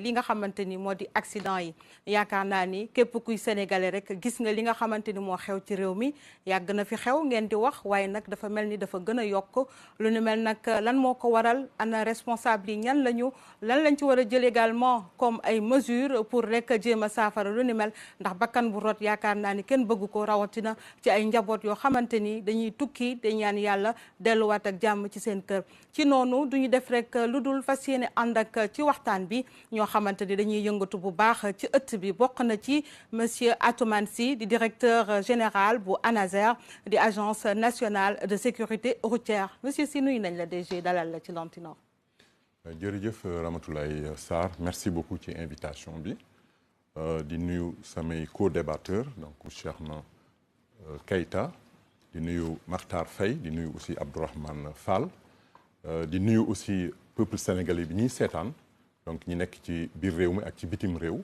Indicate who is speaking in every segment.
Speaker 1: li nga xamante ni moo di accident yi yaakaar naa ni képp kuy sénégalais rek gis nga li nga xamante ni moo xew ci réew mi yàgg na fi xew ngeen di wax waaye nag dafa mel ni dafa gën a yokk lu nu mel nag lan moo ko waral ana responsable yi ñan lan lañ ci war a jël également comme ay mesures pour rek jéem a saafara lu ni mel ndax bakkan bu rot yaakaar naa ni kenn bëgg ko rawatina ci ay njaboot yoo xamante ni dañuy tukki dañ ñaan yàlla delluwaat ak jàmm ci seen kër ci noonu duñu def rek lu dul fas yéene ànd ak ci waxtaan bi ñoo xamante ni dañuy yëngatu bu baax ci ëtt bi bokk na ci monsieur Atoumane Sy di directeur général bu ANASER di agence nationale de sécurité routière monsieur Sy nuyu nañ la DG dalal la ci Lantinor.
Speaker 2: jërëjëf Ramatoulaye Sarr merci beaucoup ci invitation bi di nuyu samay co-débatteurs donc Cheikhna Keita di nuyu Makhtar Faye di nuyu aussi Abdourahmane Fall di nuyu aussi peuple sénégalais bi ñuy seetaan donc ñi nekk ci biir réew mi ak ci bitim réew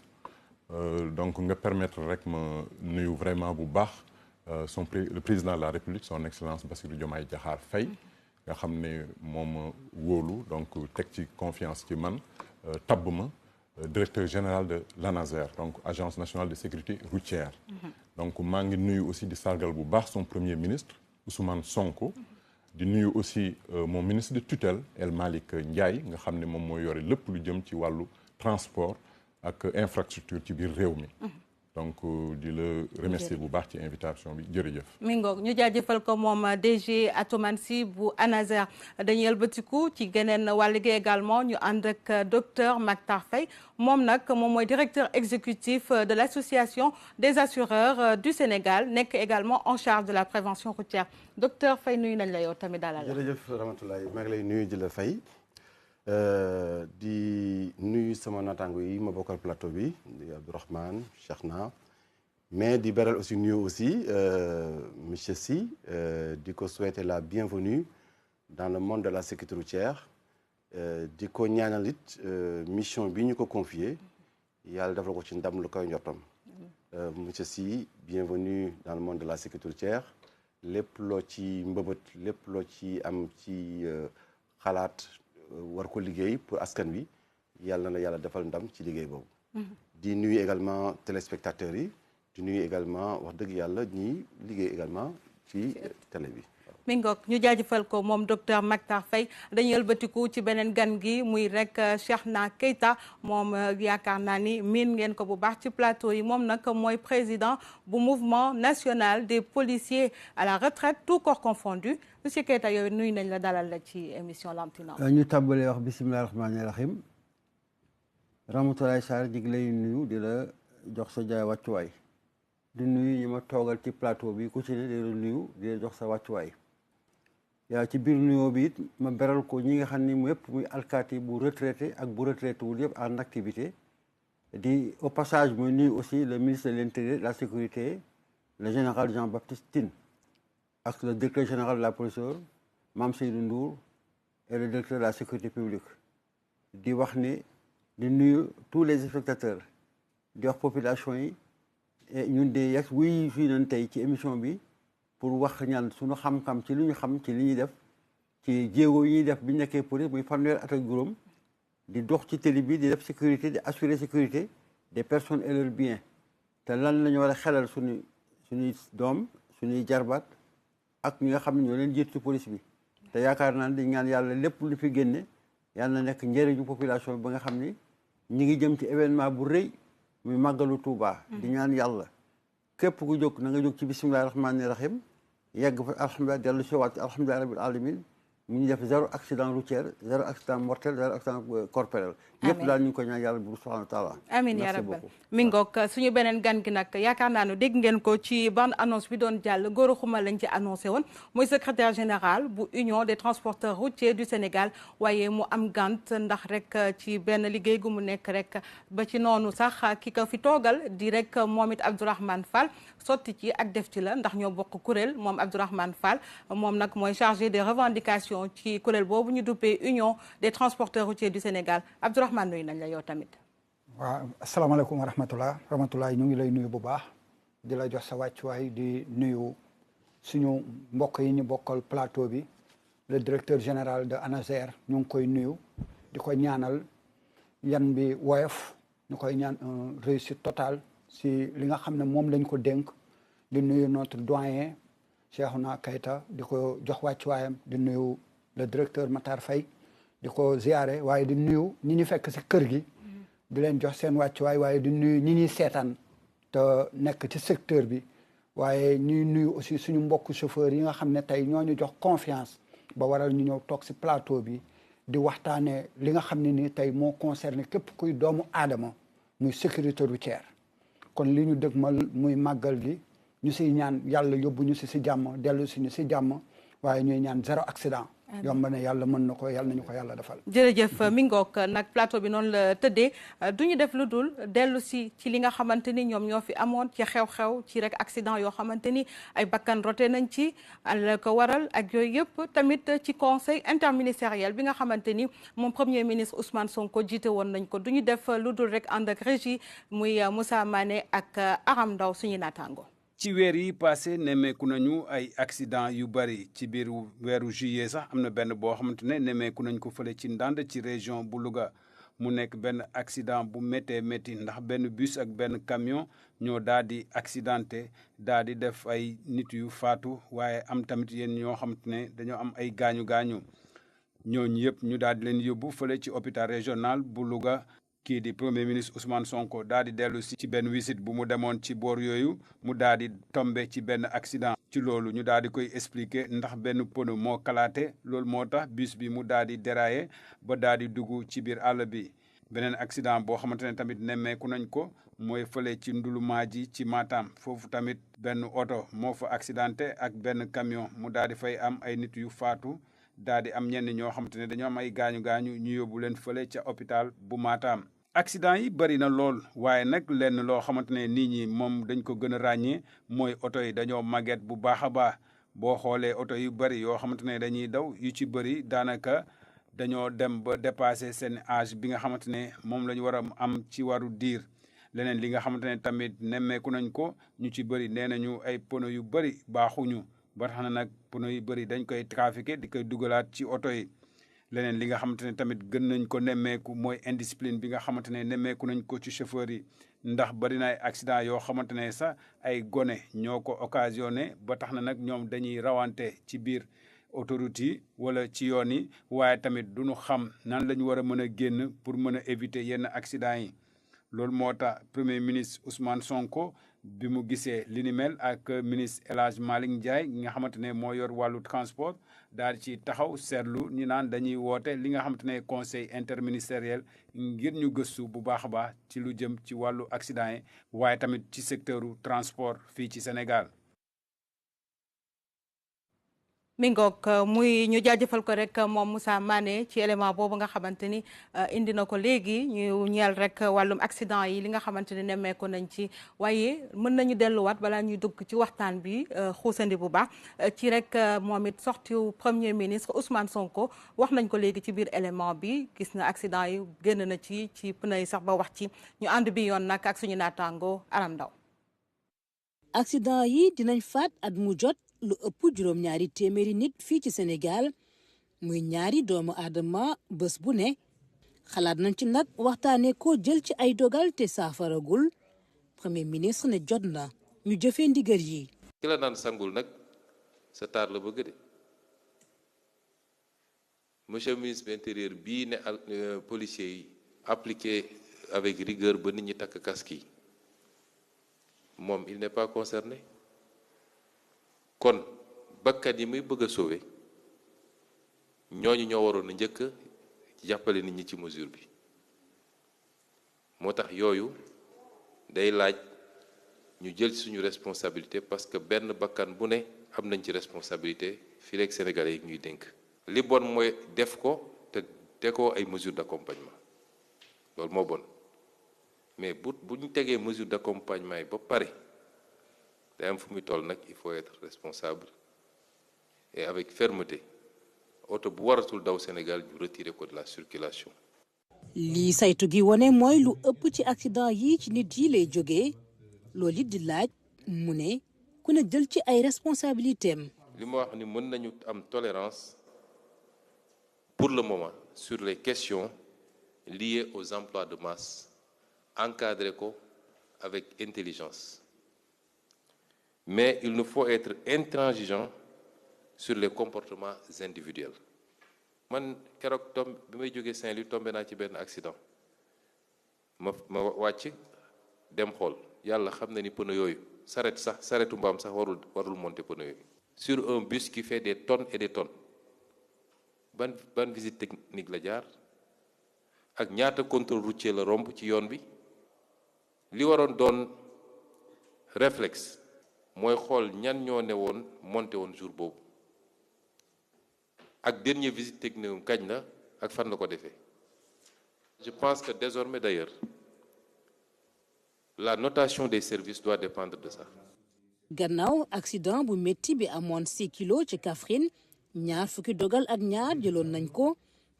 Speaker 2: donc nga permettre rek ma nuyu vraiment bu baax le président de la République son excellence Bassirou Diomaye Diakhar Faye nga xam ne moom wóolu donc teg ci confiance ci man tabb ma directeur général de l'ANASER donc agence nationale de sécurité routière donc maa ngi nuyu aussi di sargal bu baax son premier ministre Ousmane Sonko di nuyu aussi mon ministre de tutelle El Malick Ndiaye nga xam ne moom mooy yore lépp lu jëm ci wàllu transport ak infrastructure ci biir réew mi donc di la remercier bu baax ci invitation bi jërëjëf.
Speaker 1: mi ngoog ñu jaajëfal ko moom DG Atoumane Sy bu ANASER dañuy ëlbatiku ci geneen wàll gi également ñu ànd ak docteur Makhtar Faye moom nag moom mooy directeur exécutif de l'association des assureurs du Sénégal nekk également en charge de la prévention routière docteur Faye nuyu nañ la yow tamit dalal la.
Speaker 3: jërëjëf Ramatoulaye maa ngi lay nuyu di la fay di nuyu sama naataango yi ma bokkal plateau bi di Abdourahmane Cheikhna mais di beral aussi nuyu aussi monsieur Sy di ko souhaiter la bienvenue dans le monde de la sécurité routière di ko ñaanal it mission bi ñu ko confier yàlla defal ko ci ndam lu koy njortam monsieur Sy bienvenue dans le monde de la sécurité routière lépp loo ci mbëbët lépp loo ci am ci xalaat war ko liggéey pour askan wi yàlla na yàlla defal ndam ci liggéey boobu. di nuyu également téléspectateurs yi di nuyu également wax dëgg yàlla ñi liggéey également ci télé bi.
Speaker 1: mi ngoog ñu jaajëfal ko moom docteur Makhtar Faye dañuy ëlbatiku ci beneen gan gi muy rek Cheikhna Keita moom yaakaar naa ni miin ngeen ko bu baax ci plateau yi moom nag mooy président bu mouvement national des policiers à la retraite tout corps confondu monsieur Keita yooyu nuyu nañ la dalal la ci émission Lantinor.
Speaker 4: ñu tàmbalee wax bisimilah rahmaani rahim Ramatoulaye Sarr di lay nuyu di la jox sa jaay wàccuwaay di nuyu ñi ma toogal ci plateau bi ku ci ne di la nuyu di la jox sa wàccuwaay. yaa ci biir nuyoo bi it ma beral ko ñi nga xam ni yëpp muy alkaati bu retraité ak bu retraité wul yëpp en activité di au passage muy nuyu aussi le ministre de l'Intérieur de la sécurité le général Jean-Baptiste Tine ak le directeur général de la police Mame Seydou Ndour et le directeur de la sécurité publique di wax ni di nuyu tous les spectateurs di wax population yi ñun de yegg wuy fii nañ tey ci émission bi pour wax ñaan suñu xam-xam ci li ñu xam ci li ñuy def ci jéego yi ñuy def bi ñu nekkee police muy fanweer at ak juróom di dox ci télé bi di def sécurité di assurer sécurité des personnes et leurs biens te lan la ñu war a xelal suñuy doom suñuy jarbaat ak ñi nga xam ne ñoo leen jiitu ci police bi te yaakaar naa ne di ñaan yàlla lépp lu fi génne yàlla na nekk njëriñu population bi ba nga xam ni ñi ngi jëm ci événement bu rëy muy màggalu Touba. di ñaan yàlla képp ku jóg na nga jóg ci bisimilah rahmaani rahim yegg fa alhamdulilah dellu si waat alhamdulilah rabil alamin mu ñu def zéro accident routier zéro accident mortel zéro accident corporel. yëpp daal ñu ngi ko ñaan yàlla bu subhanahu wa taala.
Speaker 1: amiin yaa rabbal mi ngoog suñu beneen gan gi nag yaakaar naa ne dégg ngeen ko ci bande annonce bi doon jàll Gora Khouma lañ ci annoncé woon muy secrétaire général bu union des transporteurs routiers du Sénégal waaye mu am gant ndax rek ci benn liggéey gu mu nekk rek ba ci noonu sax ki ko fi toogal di rek moom it Abdourahmane Fall sotti ci ak def ci la ndax ñoo bokk kuréel moom Abdourahmane Fall moom nag mooy chargé des revendications ci kuréel boobu ñu duppee union des transporteurs routiers du Sénégal Abdourahmane nuyu nañ la yow tamit.
Speaker 5: waaw asalaamaaleykum wa rahmatulah ñu ngi lay nuyu bu baax di la jox sa wàccuwaay di nuyu suñu mbokk yi ñu bokkal plateau bi le directeur général de ANASER ñu ngi koy nuyu di ko ñaanal yan bi woyof ñu koy ñaan réussite totale si li nga xam ne moom lañ ko dénk di nuyu notre doyen Cheikhouna Keita di ko jox wàccuwaayam di nuyu le directeur Matar Faye di ko ziare waaye di nuyu ñi ñu fekk si kër gi di leen jox seen wàccuwaay waaye di nuyu ñi ñuy seetaan te nekk ci secteur bi waaye ñuy nuyu aussi suñu mbokk chauffeur yi nga xam ne tey ñoo ñu jox confiance ba waral ñu ñëw toog si plateau bi di waxtaanee li nga xam ne ni tey moo concerné képp kuy doomu aadama muy sécurité routière kon li ñu dëgmal muy màggal gi ñu siy ñaan yàlla yóbbu ñu si jàmm dellu si ñu si jàmm waaye ñuy ñaan zéro accident. yomb na yàlla mën na ko yàlla nañu ko yàlla defal.
Speaker 1: jërëjëf mi ngoog nag plateau bi noonu la tëddee du ñu def lu dul dellu si ci li nga xamante ni ñoom ñoo fi amoon ci xew-xew ci rek accident yoo xamante ni ay bakkan rote nañ ci la ko waral ak yooyu yëpp tamit ci conseil interministériel bi nga xamante ni moom premier ministre Ousmane Sonko jiite woon nañ ko du ñu def lu dul rek ànd ak régie muy Moussa Mané ak Aram Ndaw suñu naataango.
Speaker 6: ci weer yi passé nemmeeku nañu ay accident yu bari ci biir weeru juillet sax am na benn boo xamante ne nemmeeku nañ ko fële ci Ndande ci région bu Louga mu nekk benn accident bu méttee métti ndax benn bus ak benn camion ñoo daal di accidenté daal di def ay nit yu faatu waaye am tamit yéen ñoo xamante ne dañoo am ay gaañu gaañu ñooñu yëpp ñu daal di leen yóbbu fële ci hôpital régional bu Louga. kii di premier ministre Ousmane Sonko daal di dellu si ci benn visite bu mu demoon ci boor yooyu mu daal di tombé ci benn accident ci loolu ñu daal di koy expliquer ndax benn pneu moo kalaate loolu moo tax bus bi mu daal di déraillé ba daal di dugg ci biir àll bi beneen accident boo xamante ne tamit nemmeeku nañ ko mooy fële ci Ndulumaaji ci Matam foofu tamit benn oto moo fa accidenté ak benn camion mu daal di fay am ay nit yu faatu daal di am ñenn ñoo xamante ne dañoo am ay gaañu-gaañu ñu yóbbu leen fële ca hôpital bu Matam accident yi bëri na lool waaye nag lenn loo xamante ne nit ñi moom dañ ko gën a ràññee mooy oto yi dañoo màgget bu baax a baax boo xoolee oto yu bëri yoo xamante ne dañuy daw yu ci bëri daanaka dañoo dem ba dépassé seen âge bi nga xamante ne moom la ñu war a am ci waru diir leneen li nga xamante ne tamit nemmeeku nañ ko ñu ci bëri nee nañu ay pneu yu bëri baaxuñu ba tax na nag pneu yu bëri dañ koy trafiqué di koy dugalaat ci oto yi leneen li nga xamante ne tamit gën nañ ko nemmeeku mooy indiscipline bi nga xamante ne nemmeeku nañ ko ci chauffeur yi ndax bari na ay accident yoo xamante ne sax ay gone ñoo ko occasionné ba tax na nag ñoom dañuy rawante ci biir autoroute yi wala ci yoon yi waaye tamit duñu xam nan la ñu war a mën a génn pour mën a éviter yenn accident yi loolu moo tax premier ministre Ousmane Sonko bi mu gisee li ni mel ak ministre El Hadj Malick Ndiaye nga xamante ne moo yor wàllu transport daal di ci taxaw seetlu ñu naan dañuy woote li nga xamante ne conseil interministériel ngir ñu gëstu bu baax a baax ci lu jëm ci wàllu accident yi waaye tamit ci secteuru transport fii ci Sénégal.
Speaker 1: mi ngoog muy ñu jaajëfal ko rek moom Moussa Mané ci élément boobu nga xamante ni indi na ko léegi ñu ñeel rek wàllum accident yi li nga xamante ni nemmeeku nañ ci waaye mën nañu delluwaat balaa ñuy dugg ci waxtaan bi xuusandi bu baax ci rek moom it sorti premier ministre Ousmane Sonko wax nañ ko léegi ci biir élément bi gis na accident yi génn na ci pneu yi sax ba wax ci ñu ànd bi yoon nag ak suñu naataango Aram Ndaw.
Speaker 7: accident yi dinañ faat at mu jot lu ëpp juróom-ñaari téeméeri nit fii ci Sénégal muy ñaari doomu aadama bés bu ne xalaat nañ ci nag waxtaanee ko jël ci ay dogal te saafaragul premier ministre ne jot na ñu jëfee ndigal yi.
Speaker 8: ki la naan sangul nag sa taar la bëgg de monsieur le ministre de l'Intérieur bii ne policiers yi appliqué avec rigueur ba nit ñi takk casque yi moom il n'est pas concerné. kon bakkan yi muy bëgg a sauver ñooñu ñoo waroon a njëkk jàppale nit ñi ci mesure bi moo tax yooyu day laaj ñu jël suñu responsabilité parce que benn bakkan bu ne am nañ ci responsabilité fii rek Sénégalais yi ñuy dénk. li bon mooy def ko te ko ay mesures d'accompagnement loolu moo bon mais bu ñu tegee mesure d'accompagnement yi ba pare. day am fu muy toll nag il faut être responsable et avec fermeté oto bu waratul daw Sénégal ñu retirer ko de la circulation.
Speaker 7: lii saytu gi wone mooy lu ëpp ci accident yi ci nit yi lay jógee loolu it di laaj mu ne ku ne jël ci ay responsabilités am.
Speaker 8: li ma wax ni mën nañu am tolérance pour le moment sur les questions liées aux emplois de masse, encadrer ko avec intelligence. Mais il nous faut être intransigeant sur les comportements individuels. Man keroog bi may jógee Saint-Louis tombé naa ci benn accident ma wàcc dem xool yàlla xam na ni pneu yooyu saretu mbaam sax warul monter pneu yooyu. Sur un bus qui fait des tonnes et des tonnes ban visite technique la jaar ak ñaata contrôle routier la romb ci yoon bi li waroon doon réflexe mooy xool ñan ñoo ne woon monté woon jour boobu ak dernière visite technique kañ la ak fan la ko defee. Je pense que désormais d'ailleurs la notation des services doit dépendre de ça.
Speaker 7: gannaaw accident bu métti bi amoon 6 kilos ci Kaffrine ñaar fukki dogal ak ñaar jëloon nañ ko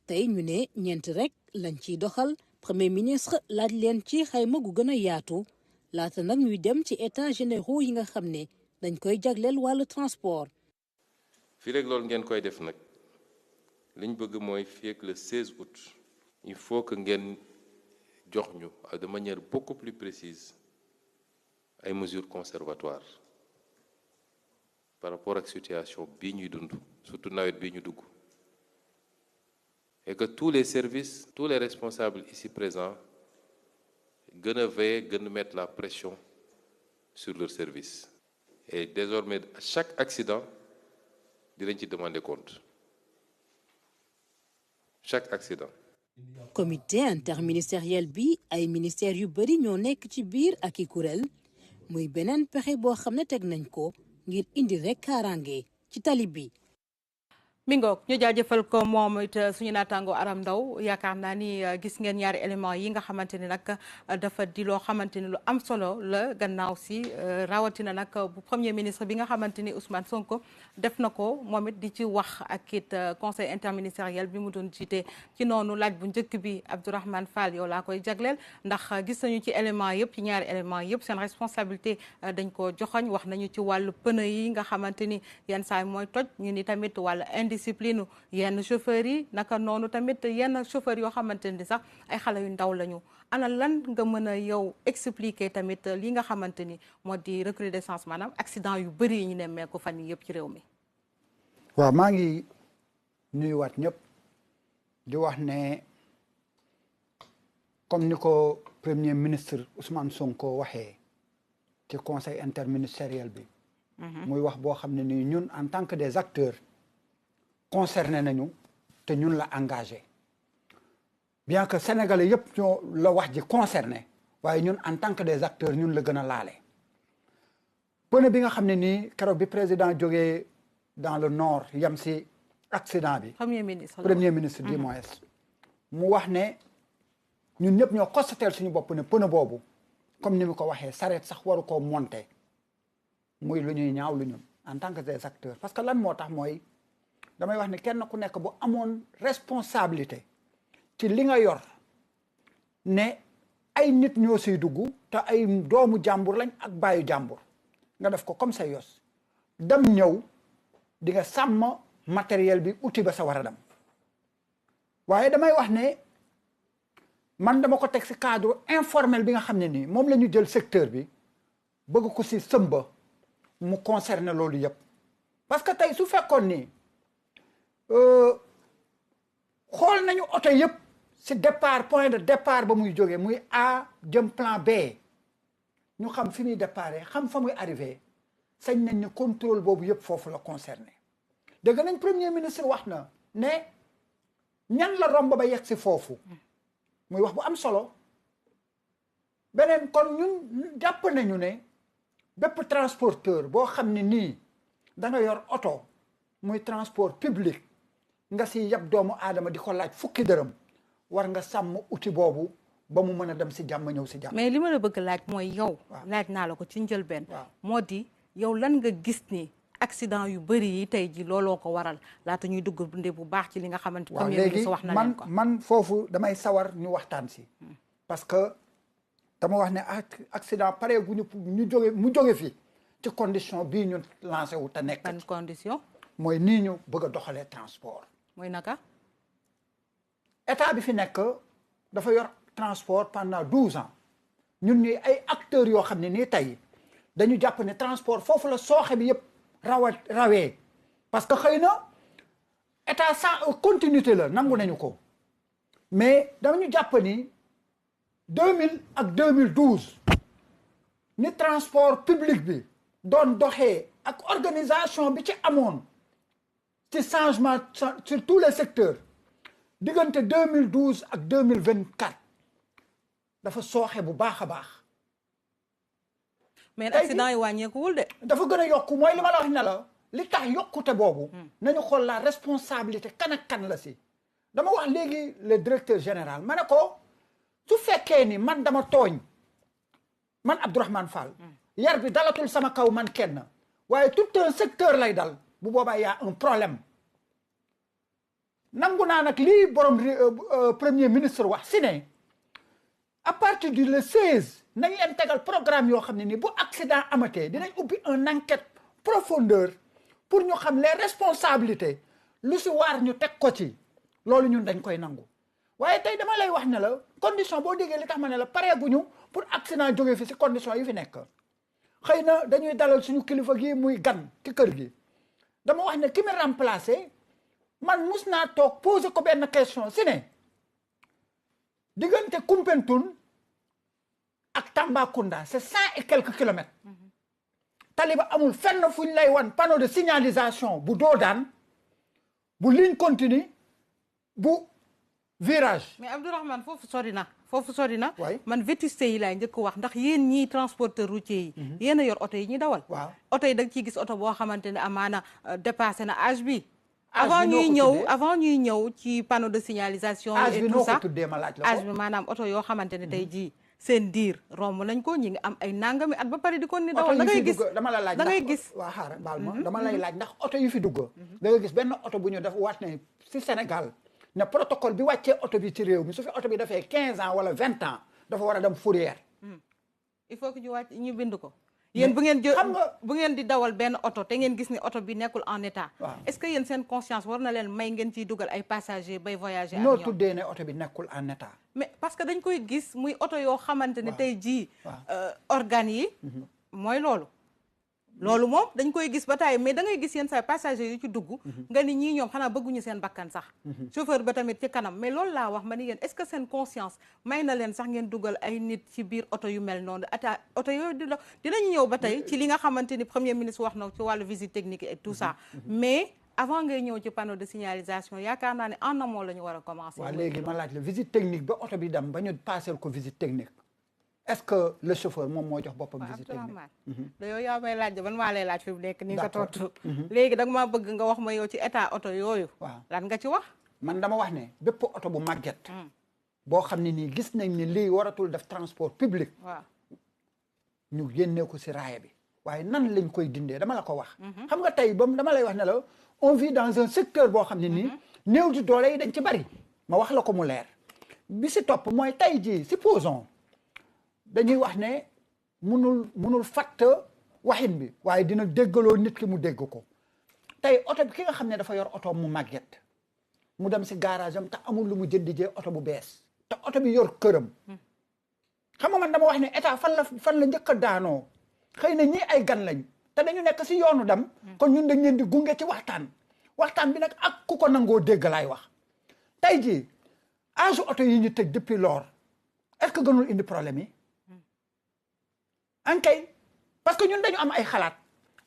Speaker 7: tey ñu ne ñeent rek lañ ciy doxal premier ministre laaj leen ci xayma gu gën a yaatu laata nag ñuy dem ci états généraux yi nga xam ne dañ koy jagleel wàllu transport.
Speaker 8: fii rek loolu ngeen koy def nag liñ bëgg mooy fii ak le 16 août il faut que ngeen jox ñu de manière beaucoup plus précise ay mesures conservatoires par rapport ak situation bii ñuy dund surtout nawet bii ñu dugg et que tous les services tous les responsables ici présents gën a veiller gën a mettre la pression sur leur service et désormais à chaque accident dinañ ci demander compte chaque accident.
Speaker 7: comité interministériel bi ay ministères yu bari ñoo nekk ci biir ak i kuréel muy beneen pexe boo xam ne teg nañ ko ngir indi rek kaaraange ci tali bi.
Speaker 1: mi ngoog ñu jaajëfal ko moom it suñu naataango Aram Ndaw yaakaar naa ni gis ngeen ñaari élément yi nga xamante ni nag dafa di loo xamante ni lu am solo la gannaaw si rawatina nag bu premier ministre bi nga xamante ni Ousmane Sonko def na ko moom it di ci wax ak it conseil interministériel bi mu doon jiite ci noonu laaj bu njëkk bi Abdourahmane Fall yow laa koy jagleel ndax gis nañu ci élément yëpp ci ñaari élément yëpp seen responsabilité dañ ko joxoñ wax nañu ci wàllu pneu yi nga xamante ni yenn saa mooy toj ñu ni tamit wàllu discipline yenn chauffeurs yi naka noonu tamit yenn chauffeurs yoo xamante ni sax ay xale yu ndaw lañu ana lan nga mën a yow expliquer tamit li nga xamante ni moo di recrudescence maanaam accident yu bëri yi ñu nemmeeku fan yi yëpp ci réew mi.
Speaker 5: waaw maa ngi nuyuwaat ñëpp di wax ne comme ni ko premier ministre Ousmane Sonko waxee ci conseil interministériel bi. muy wax boo xam ne nii ñun en tant que des acteurs. concerné nañu te ñun la engagé bien que sénégalais yëpp ñoo la wax ji concerné waaye ñun en tant que des acteurs ñun la gën a laale pneu bi nga xam ne nii keroog bi président jógee dans le nord yam si accident bi premier ministre du moins mu wax ne ñun ñëpp ñoo constaté suñu bopp ne pneu boobu comme ni mu ko waxee sareet sax waru koo monter muy lu ñuy ñaaw lu ñun en tant que des acteurs parce que lan moo tax mooy damay wax ne kenn ku nekk bu amoon responsabilité ci li nga yor ne ay nit ñoo siy dugg te ay doomu jàmbur lañ ak bàyyi jàmbur nga def ko comme sa yos dem ñëw di nga sàmm matériel bi outil ba sa war a dem waaye damay wax ne man dama ko teg si cadre informel bi nga xam ne nii moom la ñu jël secteur bi bëgg ko si sëmba mu concerner loolu yëpp parce que tey su fekkoon nii xool nañu oto yëpp si départ point de départ ba muy jógee muy A jëm plan B ñu xam fi muy départ xam fa muy arrivé sañ nañ ne contrôle boobu yëpp foofu la concerné dégg nañ premier ministre wax na ne ñan la romb ba yegg si foofu muy wax bu am solo beneen kon ñun jàpp nañu ne bépp transporteur boo xam ne nii da nga yor oto muy transport public nga si yab doomu aadama di ko laaj fukki dërëm war nga sàmm outil boobu ba mu mën a dem si jàmm ñëw si jàmm. mais
Speaker 1: li ma la bëgg laaj mooy yow. laaj naa la ko ci njëlbeen. moo di yow lan nga gis ni accident yu bëri yi tey ji looloo ko waral laata ñuy dugg bunde bu baax ci li nga xamante. premier ministre wax na leen ko
Speaker 5: man foofu damay sawar ñu waxtaan si. parce que dama wax ne accident pare gu mu jóge fi ci condition bii ñu lancé wu te nekk.
Speaker 1: ban condition.
Speaker 5: mooy nii ñu bëgg a doxalee transport.
Speaker 1: mooy naka.
Speaker 5: état bi fi nekk dafa yor transport pendant 12 ans ñun ñuy ay acteurs yoo xam ne nii tey dañu jàpp ne transport foofu la sooxe bi yëpp rawee parce que xëy na état sans continuité la nangu nañu ko mais dañu jàpp ni 2000 ak 2012 ni transport public bi doon doxee ak organisation bi ci amoon ci changement sur tous les secteurs diggante 2012 ak 2024 dafa sooxe bu baax a baax.
Speaker 1: mais accident yi wàññeekuwul de.
Speaker 5: dafa gën a yokku mooy li ma la wax ne la li tax yokkute boobu. nañu xool la responsabilité kan ak kan la si. dama wax léegi le directeur général ma ne ko su fekkee ni man dama tooñ man Abdourahmane Fall. yar bi dalatul sama kaw man kenn waaye tout un secteur lay dal bu boobaa y a un problème. nangu naa nag lii borom premier ministre wax si ne à partir du le 16 nañ leen tegal programme yoo xam ne nii bu accident amatee dinañ ubbi un enquête profondeur pour ñu xam les responsabilités lu si waar ñu teg ko ci loolu ñun dañ koy nangu waaye tey dama lay wax ne la condition boo déggee li tax ma ne la pareeguñu pour accident jógee fi si condition yi fi nekk xëy na dañuy dalal suñu kilifa gi muy gan ci kër gi dama wax ne ki mi remplacé man mus naa toog poser ko benn question si ne diggante Koumpentoum ak Tambacounda c'est 100 et quelques kilomètres taliba amul fenn fu ñu lay wan panneau de signalisation bu doodaan bu ligne continue bu virage.
Speaker 1: mais Abdourahmane foofu sori na. foofu sori na.
Speaker 5: waay
Speaker 1: man vétusté yi laay njëkk wax ndax yéen ñii transporteur routier yi. yéen a yor oto yi ñuy dawal.
Speaker 5: waaw
Speaker 1: oto yi da nga ciy gis oto boo xamante ne amaana dépassé na âge bi. avant ñuy ñëw ci panneau de signalisation. et tout ça âge bi maanaam oto yoo xamante ne tey jii seen diir romb nañ ko ñi ngi am ay nangami at ba pare di ko ni dawal da ngay gis
Speaker 5: dama la laaj
Speaker 1: da ngay gis
Speaker 5: waa xaaral baal ma dama lay laaj ndax oto yu fi dugg da nga gis benn oto bu ñu def waat ne si Sénégal ne protocole bi wàccee oto bi ci réew mi su fi oto bi dafee 15 ans wala 20 ans dafa war a dem fourrière.
Speaker 1: il faut que ñu wàcc ñu bind ko. yéen bu ngeen xam nga bu ngeen di dawal benn oto te ngeen gis ne oto bi nekkul en état. est-ce que yéen seen conscience war na leen may ngeen ciy dugal ay passagers bay voyager ak ñoom.
Speaker 5: noo tuddee ne oto bi nekkul en état.
Speaker 1: mais parce que dañ koy gis muy oto yoo xamante ne tey jii. organes yi. mooy loolu. loolu moom dañ koy gis ba taay mais da ngay gis yenn saa passagers yu ci dugg. nga ni ñii ñoom xanaa bëgguñu seen bakkan sax. chauffeur ba tamit ci kanam mais loolu laa wax ma ni yéen est-ce que seen conscience may na leen sax ngeen dugal ay nit ci biir oto yu mel noonu oto yooyu dinañu ñëw ba tey ci li nga xamante ni premier ministre wax na ci wàllu visite technique et tout ça mais avant ngay ñëw ci panneau de signalisation yaakaar naa ne en amont la ñu war a commencer.
Speaker 5: waaw léegi ma laaj la visite technique ba oto bi dem ba ñu passer ko visite technique. est-ce que le chauffeur moom moo jox boppam visite technique.
Speaker 1: da yow yaa may laaj man maa lay laaj fi mu nekk nii nga tontu. léegi da nga maa bëgg nga wax ma yow ci état oto yooyu.
Speaker 5: waaw
Speaker 1: lan nga ci wax.
Speaker 5: man dama wax ne bépp oto bu màgget. boo xam ne nii gis nañ ni lii waratul def transport public.
Speaker 1: waaw
Speaker 5: ñu génnee ko si raaya bi. waaye nan lañ koy dindee dama la ko wax. xam nga tey bam dama lay wax ne la on vit dans un secteur boo xam ne nii. néew di doole yi dañ ci bari. ma wax la ko mu leer. bi si topp mooy tey jii supposons. dañuy wax ne munul fatt waxin bi waaye dina déggaloo nit ki mu dégg ko tey oto bi ki nga xam ne dafa yor oto mu màgget mu dem si garage am te amul lu mu jëndi jee oto bu bees te oto bi yor këram xam nga man dama wax ne état fan la njëkk a daanoo xëy na ñii ay gan lañ te dañu nekk si yoonu dem kon ñun dañ leen di gunge ci waxtaan bi nag ak ku ko nangoo dégg laay wax tey jii âge oto yi ñu tëj depuis lors est-ce que gënul indi problème yi ankay parce que ñun dañu am ay xalaat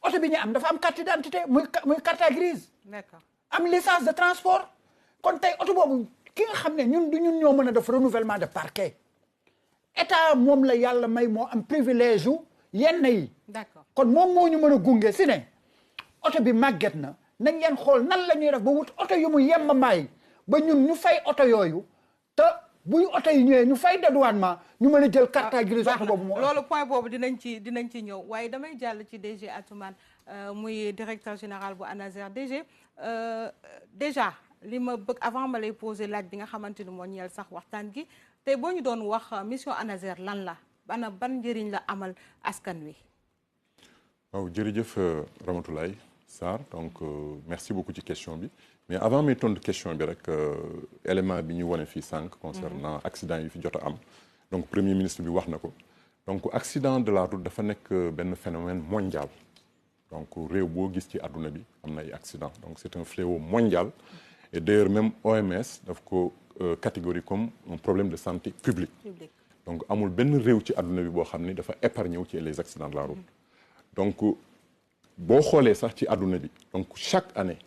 Speaker 5: oto bi ñu am dafa am carte d'identité muy carte grise.
Speaker 1: d'accord
Speaker 5: am licence de transport kon tey oto boobu ki nga xam ne ñun ñoo mën a def renouvellement de parquet état moom la yàlla may moo am privilège yu yenn yi.
Speaker 1: d'accord
Speaker 5: kon moom moo ñu mën a gunge si ne oto bi màgget na nañ leen xool nan la ñuy def ba wut oto yu mu yemma maay ba ñun ñu fay oto yooyu te. buy oto yi ñëwee ñu fay dédouanement ñu mën a jël carte grise oto boobu moo
Speaker 1: loolu point boobu dinañ ci ñëw waaye damay jàll ci DG Atoumane muy directeur général bu ANASER DG déjà li ma bëgg avant ma lay poser laaj bi nga xamante ni moo ñeel sax waxtaan gi tey boo ñu doon wax mission ANASER lan la ban njëriñ la amal askan wi.
Speaker 2: waaw jërëjëf Ramatoulaye Sarr donc merci beaucoup ci question bi mais avant may tontu question bi rek élément bi ñu wane fii sànq concernant accident yi fi jot a am donc premier ministre bi wax na ko donc accident de la route dafa nekk benn phénomène mondial donc réew boo gis ci àdduna bi am na ay accident donc c'est un fléau mondial et d'ailleurs même OMS daf ko catégorie comme un problème de santé publique donc amul benn réew ci àdduna bi boo xam ni dafa épargné wu ci les accidents de la route donc boo xoolee sax ci àdduna bi donc chaque année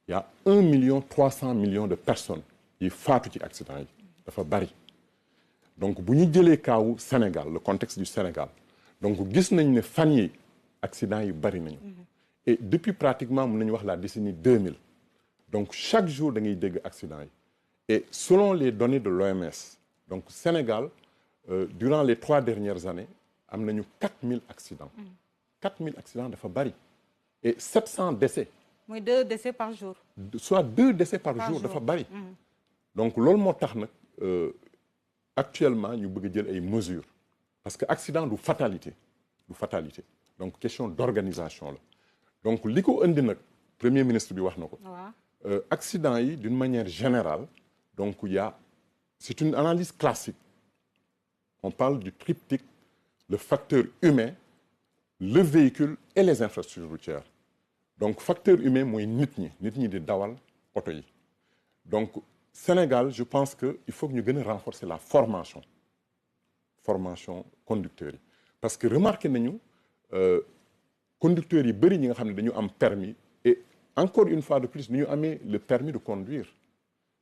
Speaker 2: il y a 1,3 million de personnes yi faatu ci accident yi dafa bari donc bu ñu jëlee kaawu Sénégal le contexte du Sénégal donc gis nañ ne fan yi accident yi bari nañu et depuis pratiquement mën nañu wax la décennie 2000 donc chaque jour da ngay dégg accident yi et selon les données de l'OMS donc Sénégal durant les 3 dernières années am nañu 4000 accidents 4000 accidents dafa bari et 700 décès
Speaker 1: mooy 2 décès par jour
Speaker 2: soit 2 décès par jour dafa bari donc loolu moo tax nag actuellement ñu bëgg a jël ay mesures parce que accident du fatalité donc question d'organisation la donc li ko indi nag premier ministre bi wax na ko accident yi d'une manière générale donc c'est une analyse classique on parle du triptyque le facteur humain le véhicule et les infrastructures routières donc facteur humain mooy nit ñi di dawal oto yi donc Sénégal je pense que il faut que ñu gën a renforcer la formation conducteurs yi parce que remarqué nañu conducteurs yi bëri ñi nga xam ne dañu am permis et encore une fois de plus ni ñu amee le permis de conduire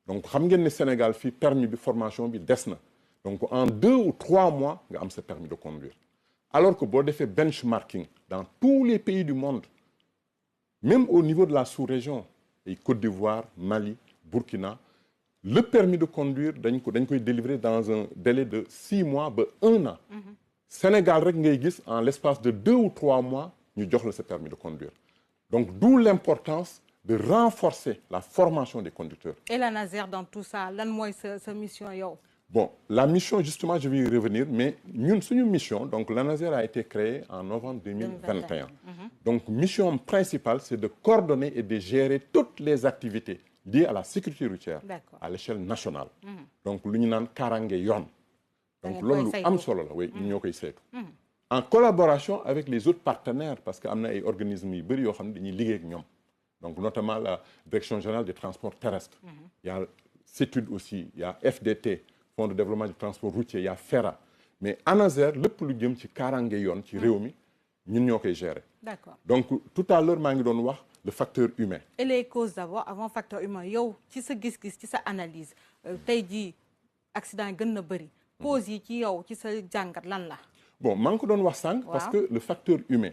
Speaker 2: donc xam ngeen ne Sénégal fii permis bi formation bi des na donc en 2 ou 3 mois nga am sa permis de conduire alors que boo defee benchmarking dans tous les pays du monde même au niveau de la sous-région ay Côte d'Ivoire Mali Burkina le permis de conduire dañ koy délivrer dans un délai de 6 mois ba 1 an Sénégal rek ngay gis en l'espace de 2 ou 3 mois ñu jox la sa permis de conduire donc d'où l'importance de renforcer la formation des conducteurs.
Speaker 1: Et l'ANASER dans tout ça lan mooy sa mission yow.
Speaker 2: Bon, la mission justement je vais y revenir mais ñun suñu mission donc l'ANASER a été créée en novembre 2021. Donc mission principale c'est de coordonner et de gérer toutes les activités liées à la sécurité routière à l'échelle nationale. Donc lu ñu naan kaaraange yoon. Donc loolu lu am solo la oui ñun ñoo koy saytu. En collaboration avec les autres partenaires parce que am na ay organismes yu bëri yoo xam ne dañuy liggéey ak ñoom donc notamment la direction générale des transports terrestres. Il y a CETUD aussi, il y a FDT, Fonds de développement du transport routier, il y a FERA mais ANASER lépp lu jëm ci kaaraange yoon ci réew mi ñun ñoo koy gérer. D'accord. Donc tout à l'heure maa ngi doon wax le facteur humain.
Speaker 1: Et les causes d'abord avant facteur humain yow ci sa gis-gis ci sa analyse tey jii accident yi gën na bëri causes yi ci yow ci sa jàngat lan la.
Speaker 2: Bon maa ngi ko doon wax sànq. parce que le facteur humain.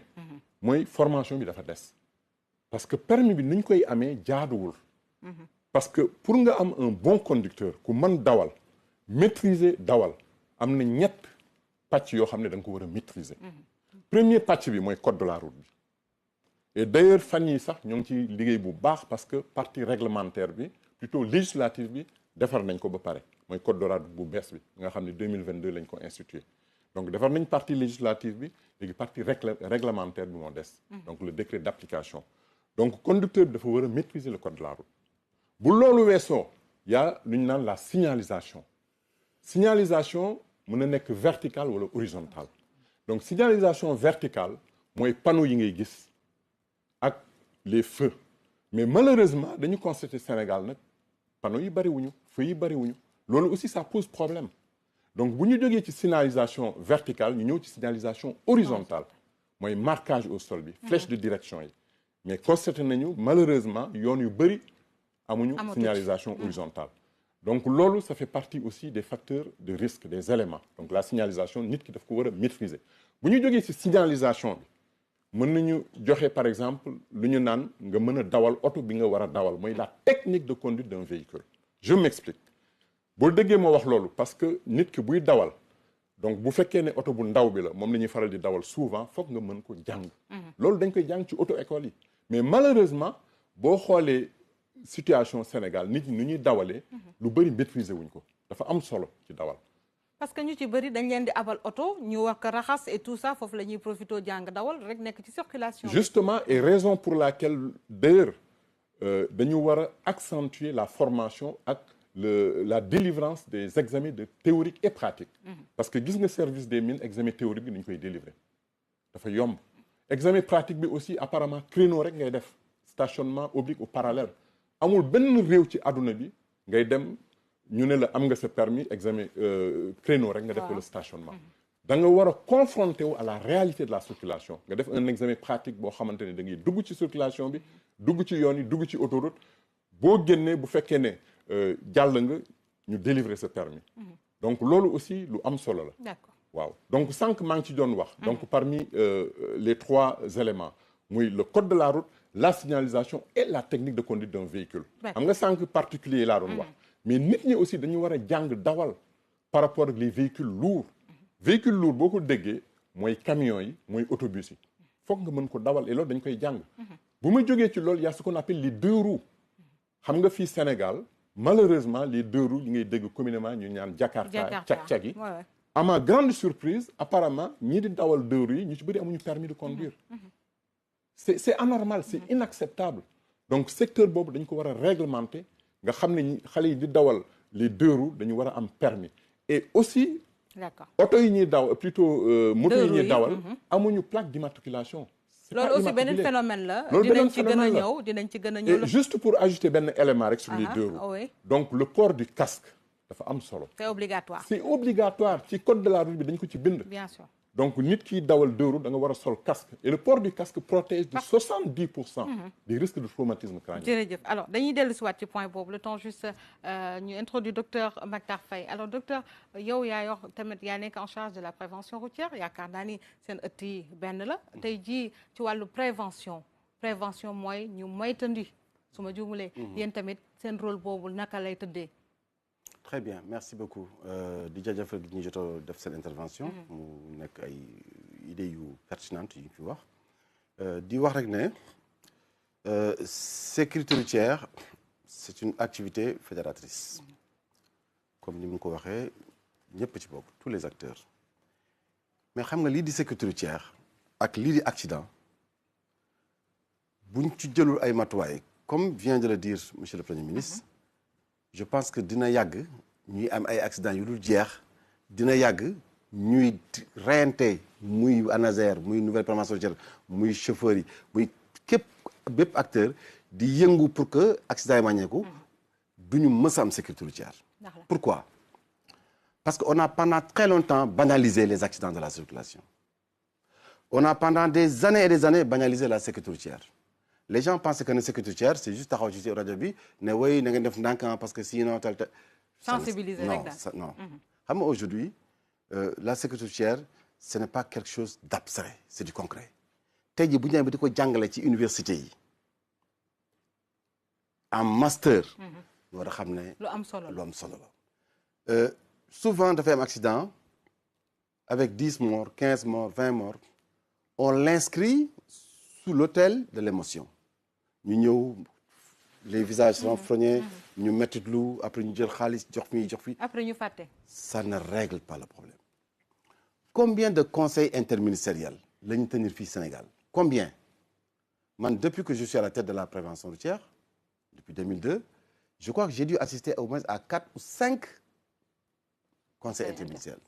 Speaker 2: mooy formation bi dafa des. parce que permis bi ni ñu koy amee jaaduwul. parce que pour nga am un bon conducteur ku mën dawal maîtriser dawal am na 3 pàcc yoo xam ne da nga ko war a maîtriser. premier pàcc bi mooy code de la route bi. et d'ailleurs fan yi sax ñoo ngi ci liggéey bu baax parce que partie réglementaire bi plutôt législative bi defar nañ ko ba pare mooy code de la route bu bees bi nga xam ne 2022 lañ ko institué. donc defar nañ partie législative bi léegi partie réglementaire bi moo des. donc le décret d'application. donc conducteur bi dafa war a maîtriser le code de la route. bu loolu weesoo y a lu ñu naan la signalisation. signalisation mën na nekk verticale wala horizontale. donc signalisation verticale mooy panneau yi ngay gis ak les feux mais malheureusement dañu constater Sénégal nag panneaux yi bariwuñu feux yi bariwuñu loolu aussi ça pose problème. donc bu ñu jógee ci signalisation verticale ñu ñëw ci signalisation horizontale mooy marquage au sol bi flèche de direction yi mais constaté nañu malheureusement yoon yu bëri amuñu signalisation horizontale donc loolu ça fait partie aussi des facteurs de risque des éléments donc la signalisation nit ki daf ko war a maîtriser bu ñu jógee ci signalisation bi mën nañu joxe par exemple lu ñu naan nga mën a dawal oto bi nga war a dawal mooy la technique de conduite d'un véhicule je m'explique boo déggee moo wax loolu parce que nit ki buy dawal donc bu fekkee ne oto bu ndaw bi la moom la ñuy faral di dawal souvent foog nga mën ko jàng loolu dañ koy jàng ci auto école yi mais malheureusement boo xoolee situation Sénégal nit ñi nu ñuy dawalee lu bëri maîtriser wuñ ko dafa am solo ci dawal
Speaker 1: parce que ñu ci bëri dañ leen di abal oto ñu wax ko raxas et tout ça foofu la ñuy profité jàng dawal rek nekk ci circulation
Speaker 2: justement et raison pour laquelle d'ailleurs dañu war a accentuer la formation ak la délivrance des examens de théorique et pratique. Parce que gis nga service des mines examen théorique bi dañu koy délivrer dafa yomb. examen pratique bi aussi apparemment créneau rek ngay def stationnement oblique ou parallèle amul benn réew ci àdduna bi ngay dem ñu ne la am nga sa permis examen créneau rek nga def le stationnement. da nga war a confronter wu à la réalité de la circulation nga def un examen pratique boo xamante ne da ngay dugg ci circulation bi dugg ci yoon yi dugg ci autoroute boo génnee bu fekkee ne jàll nga ñu délivrer ce permis. donc loolu aussi lu am solo la.
Speaker 1: D'accord.
Speaker 2: waaw donc sànq maa ngi ci doon wax. donc parmi les 3 éléments muy le code de la route la signalisation et la technique de conduite d'un véhicule. xam nga sànq particulier laa doon wax. mais nit ñi aussi dañu war a jàng dawal par rapport ak les véhicules lourds. véhicule lourd boo ko déggee mooy camions yi mooy autobus yi foog nga mën ko dawal et loolu dañ koy jàng. bu ma jógee ci loolu y a ce qu'on appelle les 2 roues. xam nga fii Sénégal malheureusement les 2 roues yi ngay dégg communément ñu ñaan Jakarta cag-cag yi. à ma grande surprise apparemment ñii di dawal 2 roues yi ñu ci bëri amuñu permis de conduire. c'est anormal c'est inacceptable. donc secteur boobu dañ ko war a réglementer nga xam ne xale yi di dawal les 2 roues dañu war a am permis et aussi.
Speaker 1: D'accord.
Speaker 2: oto yi ñuy daw plutôt moto yi ñuy dawal amuñu plaque d'immatriculation.
Speaker 1: loolu aussi beneen phénomène la dinañ ci gën a ñëw dinañ ci gën a ñëw.
Speaker 2: et juste pour ajouter benn élément rek sur les 2 roues.
Speaker 1: Oui.
Speaker 2: donc le port du casque dafa am solo.
Speaker 1: c'est obligatoire.
Speaker 2: c'est obligatoire ci code de la route bi dañ ko ci bind.
Speaker 1: bien sûr.
Speaker 2: donc nit ki dawal 2 roues da nga war a sol casque et le port du casque protège de 70% des risques de traumatisme crânien.
Speaker 1: jërëjëf alors dañuy dellu si waat ci point boobu le temps juste ñu introduire docteur Mactar Faye alors docteur yow yaa yor tamit yaa nekk en charge de la prévention routière yaakaar naa ni seen ëtt yi benn la tey jii ci wàllu prévention mooy ñu moytandi su ma juumulee yéen tamit seen rôle boobu naka lay tëddee.
Speaker 3: Très bien merci beaucoup di jaajëfal gi ñu jot a def seen intervention. mu nekk ay idées yu pertinentes yu ñu fi wax. di wax rek ne sécurité routière c'est une activité fédératrice. comme ni mu ko waxee ñëpp ci bokk tous les acteurs. mais xam nga lii di sécurité routière ak lii di accident buñ ci jëlul ay matuwaay comme vient de le dire monsieur le premier ministre. je pense que dina yàgg ñuy am ay accidents yu dul jeex dina yàgg ñuy reyante muy ANASER muy nouvelle prévention routière muy chauffeurs yi muy bépp acteur di yëngu pour que accident yi wàññeeku duñu mës a am sécurité routière. Pourquoi? Parce qu'on a pendant très longtemps banalisé les accidents de la circulation. On a pendant des années et des années banalisé la sécurité routière. Les gens pensent que la sécurité routière c'est juste taxaw ci rajo bi ne woy na ngeen def ndànk parce que sinon tel
Speaker 1: sensibiliser rek
Speaker 3: non xam nga aujourd'hui la sécurité routière ce n'est pas quelque chose d'abstrait c'est du concret tey jii bu ñu demee ba di ko jàngale ci université yi en master ñu war a xam ne lu am solo la souvent dafay am accident avec 10 morts 15 morts 20 morts on l'inscrit sous l'autel de l'émotion ñu ñëw les visages renfrognés ñu mettitlu après ñu jël xaalis jox fi
Speaker 1: après ñu fàtte.
Speaker 3: ça ne règle pas le problème. Combien de conseils interministériels la ñu tenir fii Sénégal combien man depuis que je suis à la tête de la prévention routière depuis 2002 je crois que j'ai dû assister au moins à 4 ou 5 conseils interministériels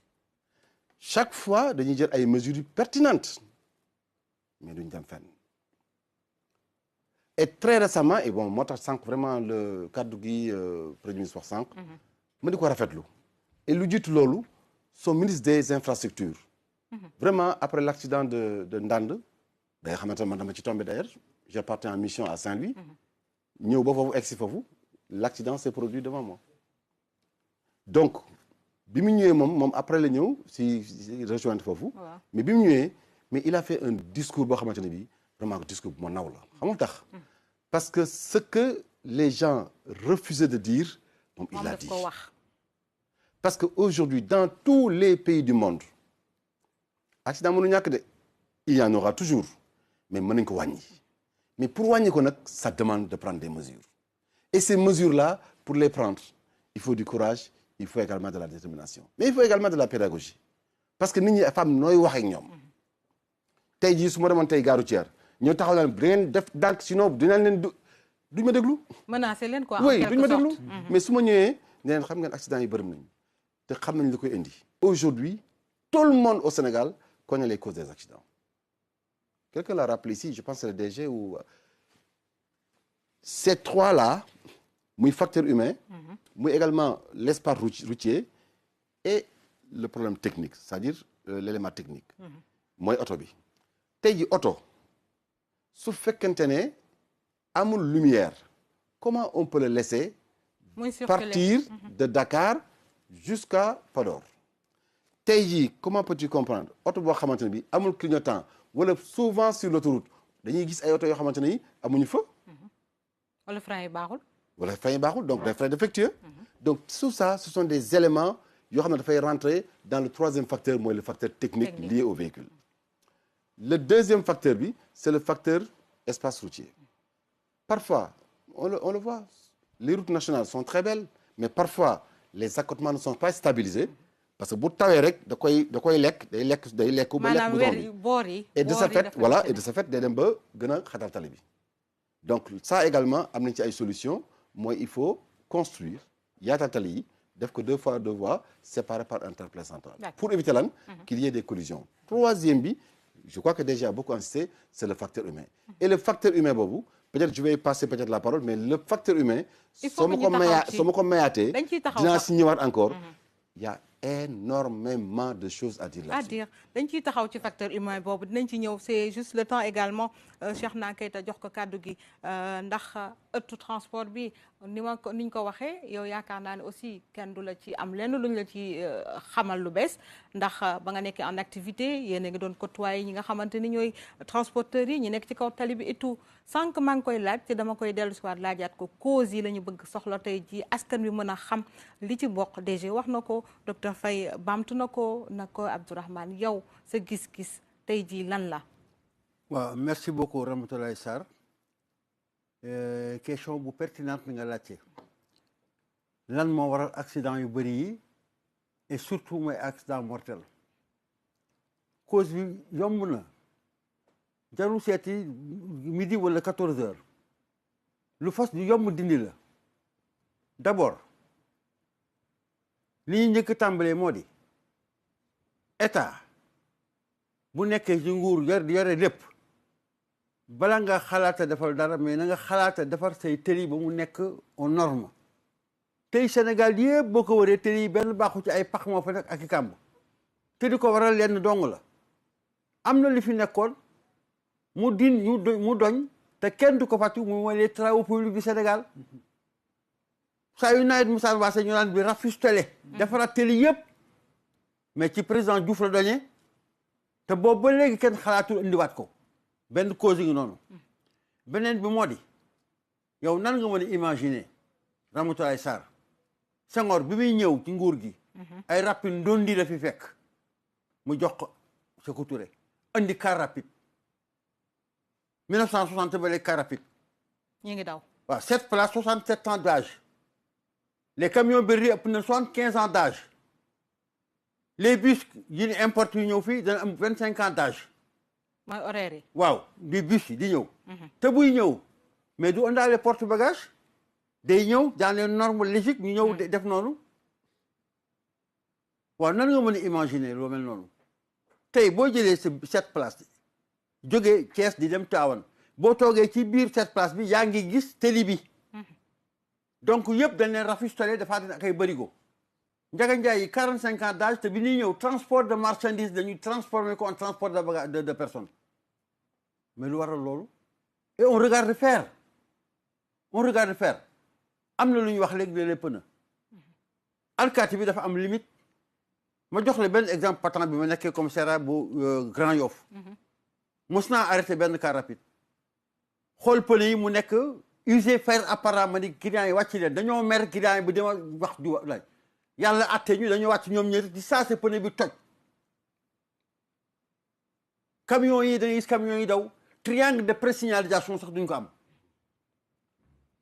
Speaker 3: chaque fois dañuy jël ay mesures pertinentes mais duñ dem fenn. Et très récemment et bon moo tax sànq vraiment le kaddu gi premier ministre wax sànq. ma di ko rafetlu. et lu jiitu loolu son ministre des infrastructures. vraiment après l'accident de Ndande. day xamante ne man dama ci tombé d'ailleurs j'ai parti en mission à Saint-Louis. ñëw ba foofu egsi foofu l'accident s'est produit devant moi. donc bi mu ñëwee moom après la ñëw si rejoindre foofu. mais bi mu ñëwee mais il a fait un discours boo xamante ne bii. vraiment discours bu ma naw la xamul tax parce que ce que les gens refusaient de dire moom il l'a dit parce que aujourd'hui dans tous les pays du monde accident mënu ñàkk de il y en aura toujours mais mën nañ ko wàññi mais pour wàññi ko nag ça demande de prendre des mesures et ces mesures là pour les prendre il faut du courage il faut également de la détermination mais il faut également de la pédagogie parce que nit ñi femme nooy wax ak ñoom tey jii su ma demoon tey gare routière ñoo taxaw naan da ngeen def dànk sinon dinañ leen duñ ma déglu.
Speaker 1: menacé leen quoi.
Speaker 3: oui duñ ma déglu. mais su ma ñëwee ne leen xam ngeen accident yi bëri nañ te xam nañ li koy indi. aujourd'hui tout le monde au Sénégal connaît les causes des accidents. Quelqu'un l'a rappelé ici, je pense que c'est le DG ou ces trois-là, muy facteur humain, muy également l'espace routier et le problème technique, c'est-à-dire l'élément technique. mooy oto bi tey ji oto su fekkente ne amul lumière comment on peut le laisser partir de Dakar jusqu'à Podor. tey jii comment peux-tu comprendre oto boo xamante ne bi amul clignotant wala souvent sur l'autoroute dañuy gis ay oto yoo xamante ne amuñu feu.
Speaker 1: wala frein yi baaxul.
Speaker 3: wala frein yi baaxul donc des freins défectueux. donc tout ça ce sont des éléments yoo xam ne dafay rentrer dans le troisième facteur mooy le facteur technique lié au véhicule. le deuxième facteur bi c'est le facteur espace routier. Parfois on le voit les routes nationales sont très belles mais parfois les accotements ne sont pas stabilisés. parce que bu tawee rek da koy lekk day lekk ba lekk boor bi et de ce fait voilà et de ce fait day dem ba gën a xatal tali bi donc ça également am nañ ci ay solutions mooy il faut construire yaatal tali yi def ko 2 fois 2 voies séparées par un terre-plein central pour éviter lan qu'il y ait des collisions. Troisième bi je crois que déjà beaucoup insisté c'est le facteur humain et le facteur humain boobu peut-être je vais passer peut-être la parole mais le facteur humain soo ma ko mayaatee dinaa si ñëwaat encore il y a énormément de choses à dire là-dessus.
Speaker 1: dañ ciy taxaw ci facteur humain boobu dinañ ci ñëw c'est juste le temps également Cheikhna Keita jox ko kàddu gi ndax ëttu transport bi niñ ko waxee yow yaakaar naa ne aussi kenn du la ci am lenn luñ la ci xamal lu bees ndax ba nga nekkee en activité yéen a ngi doon côtoyer ñi nga xamante ni ñooy transporteurs yi ñi nekk ci kaw tali bi et tout sànq maa ngi koy laaj te dama koy dellu si waat laajaat ko cause yi la ñu bëgg soxla tey ji askan wi mën a xam li ci bokk DG wax na ko docteur Faye baamtu na ko Abdourahmane yow sa gis-gis tey jii lan la.
Speaker 4: waaw merci beaucoup Ramatoulaye Sarr question bu pertinente nga laajte lan moo waral accident yu bëri yi et surtout mooy accident mortel cause bi yomb na jarul seeti midi wala 14 heures lu fas du yomb dindi la d'abord li ñu njëkk tàmbalee moo di état bu nekkee ci nguur yore lépp bala nga xalaata defal dara mais na nga xalaata defar say tëli ba mu nekk aux normes tey Sénégal yëpp boo ko waree tëli yi benn baaxu ci ay pax moo fa nekk ak i kàmb te di ko waral lenn dong la am na li fi nekkoon mu doñ te kenn du ko fàttu mu mooy les travaux publics du Sénégal saa yu nawet Moussa Wassé ñu naan bi rafistole defaraat tëli yëpp mais ci président Diouf la doñee te boobu ba léegi kenn xalaatul indiwaat ko benn cause ngi noonu beneen bi moo di yow nan nga mën a imaginer Ramatoulaye Sarr Senghor bi muy ñëw ci nguur gi ay rapide ndondi la fi fekk mu jox ko Sékou Touré andi car rapide 1960 ba les car rapide
Speaker 1: ñi ngi daw
Speaker 4: waaw 7 places 67 ans d'âge les camions berri ëpp na 75 ans d'âge les bus yi ñu importe yu ñëw fii dana am 25 ans d'âge
Speaker 1: mooy horaire yi
Speaker 4: waaw di bus yi di ñëw te buy ñëw mais du indaale porte bagage day ñëw dans les normes légiques ñu ñëw def noonu waaw nan nga mën a imaginer loo mel noonu tey boo jëlee sa 7 places jógee Thiès di dem Tivaouane boo toogee ci biir 7 places bi yaa ngi gis télé bi donc yëpp dañ leen rafistolé dafa dina ak ay bërigo Ndiaga Ndiaye yi 45 ans d'âge te bi ñuy ñëw transport de marchandise dañuy transformer ko en transport de bagage de personnes mais lu waral loolu et on regarde faire am na lu ñuy wax léegi de les pneus alkaati bi dafa am limite ma jox la benn exemple patent bi ma nekkee commissariat bu Grand Yoff mos naa arrêté benn car rapide xool pneu yi mu nekk usé fer apparent ma ni clients yi wàcc leen dañoo mer clients yi bu dema wax du laaj yàlla atte ñu dañoo wàcc ñoom ñëri di saa se pneu bi toj camions yi dañuy gis camions yi daw triangle de présignalisation sax duñ ko am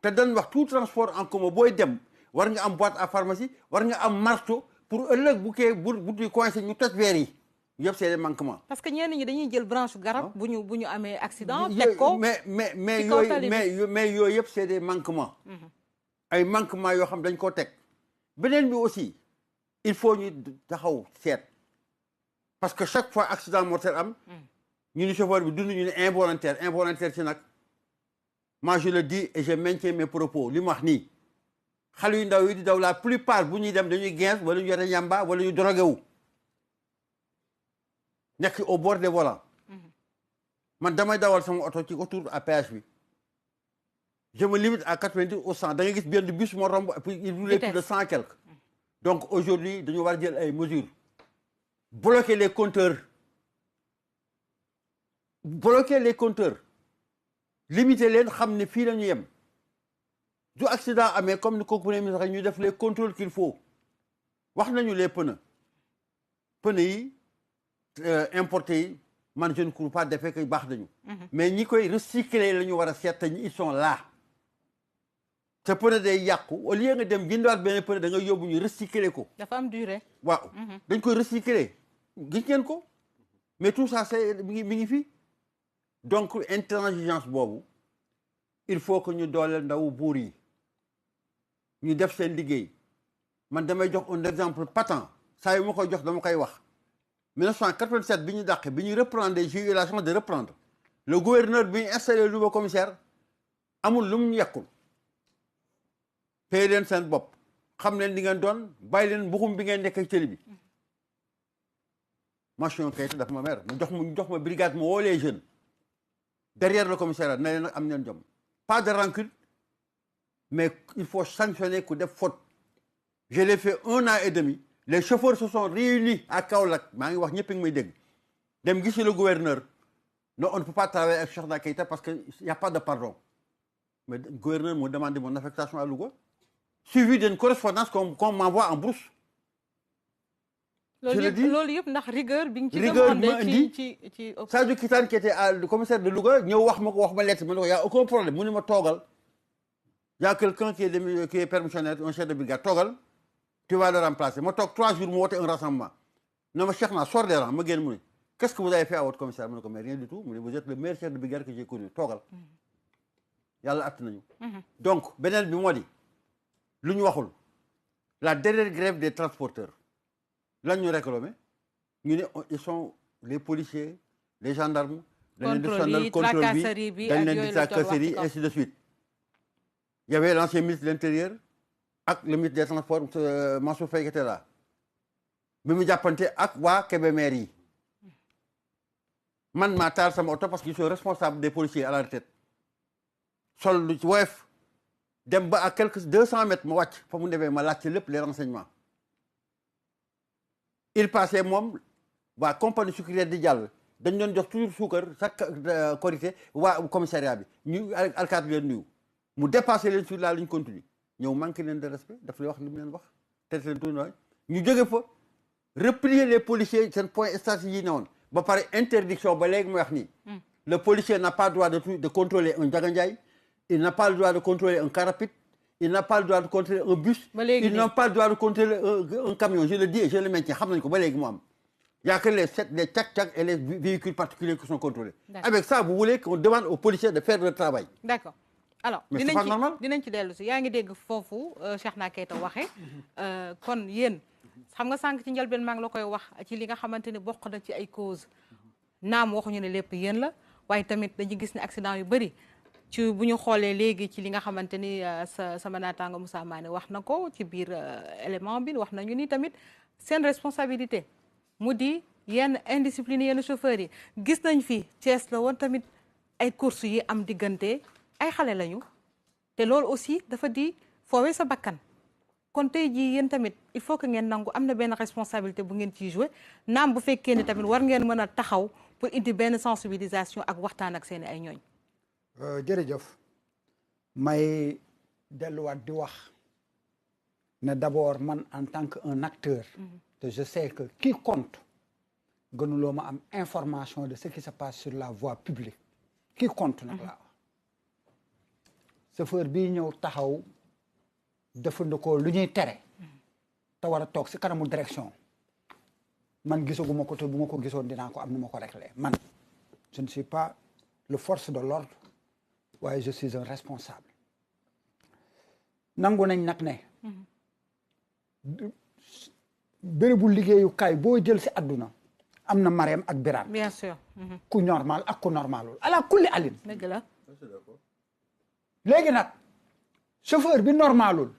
Speaker 4: te dañ wax tout transport en commun booy dem war nga am boîte à pharmacie war nga am marteau pour ëllëg bu kee bu di coincé ñu toj weer yi yëpp c'est des manquements.
Speaker 1: parce que ñenn ñi dañuy jël branche garab bu ñu amee accident teg ko
Speaker 4: mais yooyu yëpp c'est des manquements. ay manquements yoo xam dañ koo teg. beneen bi aussi il faut ñu taxaw seet parce que chaque fois accident mortel am. ñu ni chauffeur bi dund ñu ne involontaire ci nag. moi je le dis et je maintiens mes propos li mu wax nii xale yu ndaw yi di daw la plupart bu ñuy dem dañuy gens wala ñu yore yamba wala ñu drogué wu nekk au bord des volants man damay dawal sama oto ci autoroute à péage bi je me limite à 90 au 100 da ngay gis benn bus moo romb et puis il roulait plus de 100 et quelques donc aujourd'hui dañu war a jël ay mesures bloquer les compteurs limiter leen xam ne fii la ñu yem du accident amee comme ni ko premier ministre ñu def les contrôles qu'il faut wax nañu les pneus yi importés yi man je ne crois pas d'effet que baax nañu mais ñi koy recycler la ñu war a seet te ils sont là te pneu day yàqu au lieu nga dem jëndaat benn pneu da nga yóbbu ñu recycler ko
Speaker 1: dafa am durée
Speaker 4: waaw dañ koy recycler gis ngeen ko mais tout ça c'est mi ngi fii donc intransigeance boobu il faut que ñu dooleel ndaw buur yi ñu def seen liggéey man damay jox un exemple patent saa yu ma koy jox dama koy wax 1987 bi ñu dàqe bi ñu reprendre j'ai eu la chance de reprendre le gouverneur bi ñu installé le nouveau commissaire amul lu mu ñu yekkul paye leen seen bopp xam leen li ngeen doon bàyyi leen mbuxum bi ngeen nekk ci télé bi Machine Keita daf ma mer mu jox ma brigade ma woo les jeunes derrière le commissariat na leen nag am leen jom pas de rancune mais il faut sanctionner ku def faute je l'ai fait 1 an et demi les chauffeurs se sont réunis à Kaolack maa ngi wax ñëpp a ngi may dégg dem gisi le gouverneur non on ne peut pas travailler avec Cheikhna Keita parce que y a pas de pardon mais le gouverneur m'a demandé mon affectation à Louga suivi d'une correspondance qu'on m'envoie en brousse.
Speaker 1: loolu yëpp ndax rigueur bi nga ci demandé ci
Speaker 4: Sadio Kitane qui était le commissaire de Louga ñëw wax ma lettre ma ne ko y a aucun problème mu ne ma toogal y a quelqu'un qui est permissionnaire un chef de brigade toogal tu vas le remplacer ma toog 3 jours mu woote un rassemblement ne ma Cheikhna sors des rangs ma génn mu ne qu'est-ce que vous avez fait à votre commissaire ma ne ko mais rien du tout mu ne vous êtes le meilleur chef de brigade que j'ai connu toogal yàlla att nañu donc beneen bi moo di lu ñu waxul la dernière grève des transporteurs lan ñu réclamé ñu ne ils sont les policiers les gendarmes dañ leen di sonal contrôle bi dañ leen di tracasserie ainsi de suite il y avait l'ancien ministre de l'intérieur ak le ministre des transports Mansour Faye qui était là bi mu jàppante ak waa Kébémer yi man maa taal sama oto parce que je suis responsable des policiers à la retraite sol lu ci woyof dem ba à quelques 200 mètres ma wàcc fa mu demee ma laajte lépp les renseignements il passait moom waa compagnie sucrière di jàll dañ doon jox toujours suukar chaque korité waa commissariat bi ñu alkaati leen nuyu mu dépassé leen sur la ligne continue ñëw manqué leen de respect daf lay wax li mu leen wax te leen tuuti ñu jóge fa replier les policiers seen point stratégie yi ne woon ba pare interdiction ba léegi mooy wax nii le policier n'a pas le droit de contrôler un Ndiaga Ndiaye il n'a pas le droit de contrôler un car rapide il n'a pas le droit de contrôler un bus il n'a pas le droit de contrôler un camion je le dis et je le maintiens xam nañ ko ba léegi mu am il y a que les tchak-tchak et les véhicules particuliers qui sont contrôlés avec ça vous voulez qu'on demande aux policiers de faire le travail
Speaker 1: d'accord alors
Speaker 4: mais c'est pas normal
Speaker 1: dinañ ci dellu si yaa ngi dégg foofu Cheikhna Keita waxee kon yéen xam nga sànq ci njëlbeen maa ngi la koy wax ci li nga xamante ni bokk na ci ay cause naam waxuñu ne lépp yéen la waaye tamit dañu gis ne accident yu bëri ci bu ñu xoolee léegi ci li nga xamante ni sama naataango Moussa Mané wax na ko ci biir élément bi wax nañu ni tamit seen responsabilité mu di yenn indiscipline yenn chauffeurs yi gis nañ fi Thiès la woon tamit ay courses yi am diggante ay xale lañu te loolu aussi dafa di foowee sa bakkan kon tey jii yéen tamit il faut que ngeen nangu am na benn responsabilité bu ngeen ciy joué naam bu fekkee ni tamit war ngeen mën a taxaw pour indi benn sensibilisation ak waxtaan ak seen ay ñooñ.
Speaker 5: jërëjëf may delluwaat di wax ne d'abord man en tant que un acteur te je sais que qui compte gënuloo ma am information de ce qui se passe sur la voie publique qui compte nag laa wax chauffeur bii ñëw taxaw jëfandikoo lu ñuy tere te war a toog si kanamu direction man gisaguma ko te bu ma ko gisoon dinaa ko am nu ma ko réglé man je ne suis pas le force de l'ordre waaye je suis un responsable nangu nañ nag ne bérébu liggéeyukaay boo jël si àdduna am na Marème ak Birane
Speaker 1: bien sûr.
Speaker 5: ku normal ak ku normalul ala kulli alin
Speaker 1: dëgg la.
Speaker 5: léegi nag chauffeur bi normalul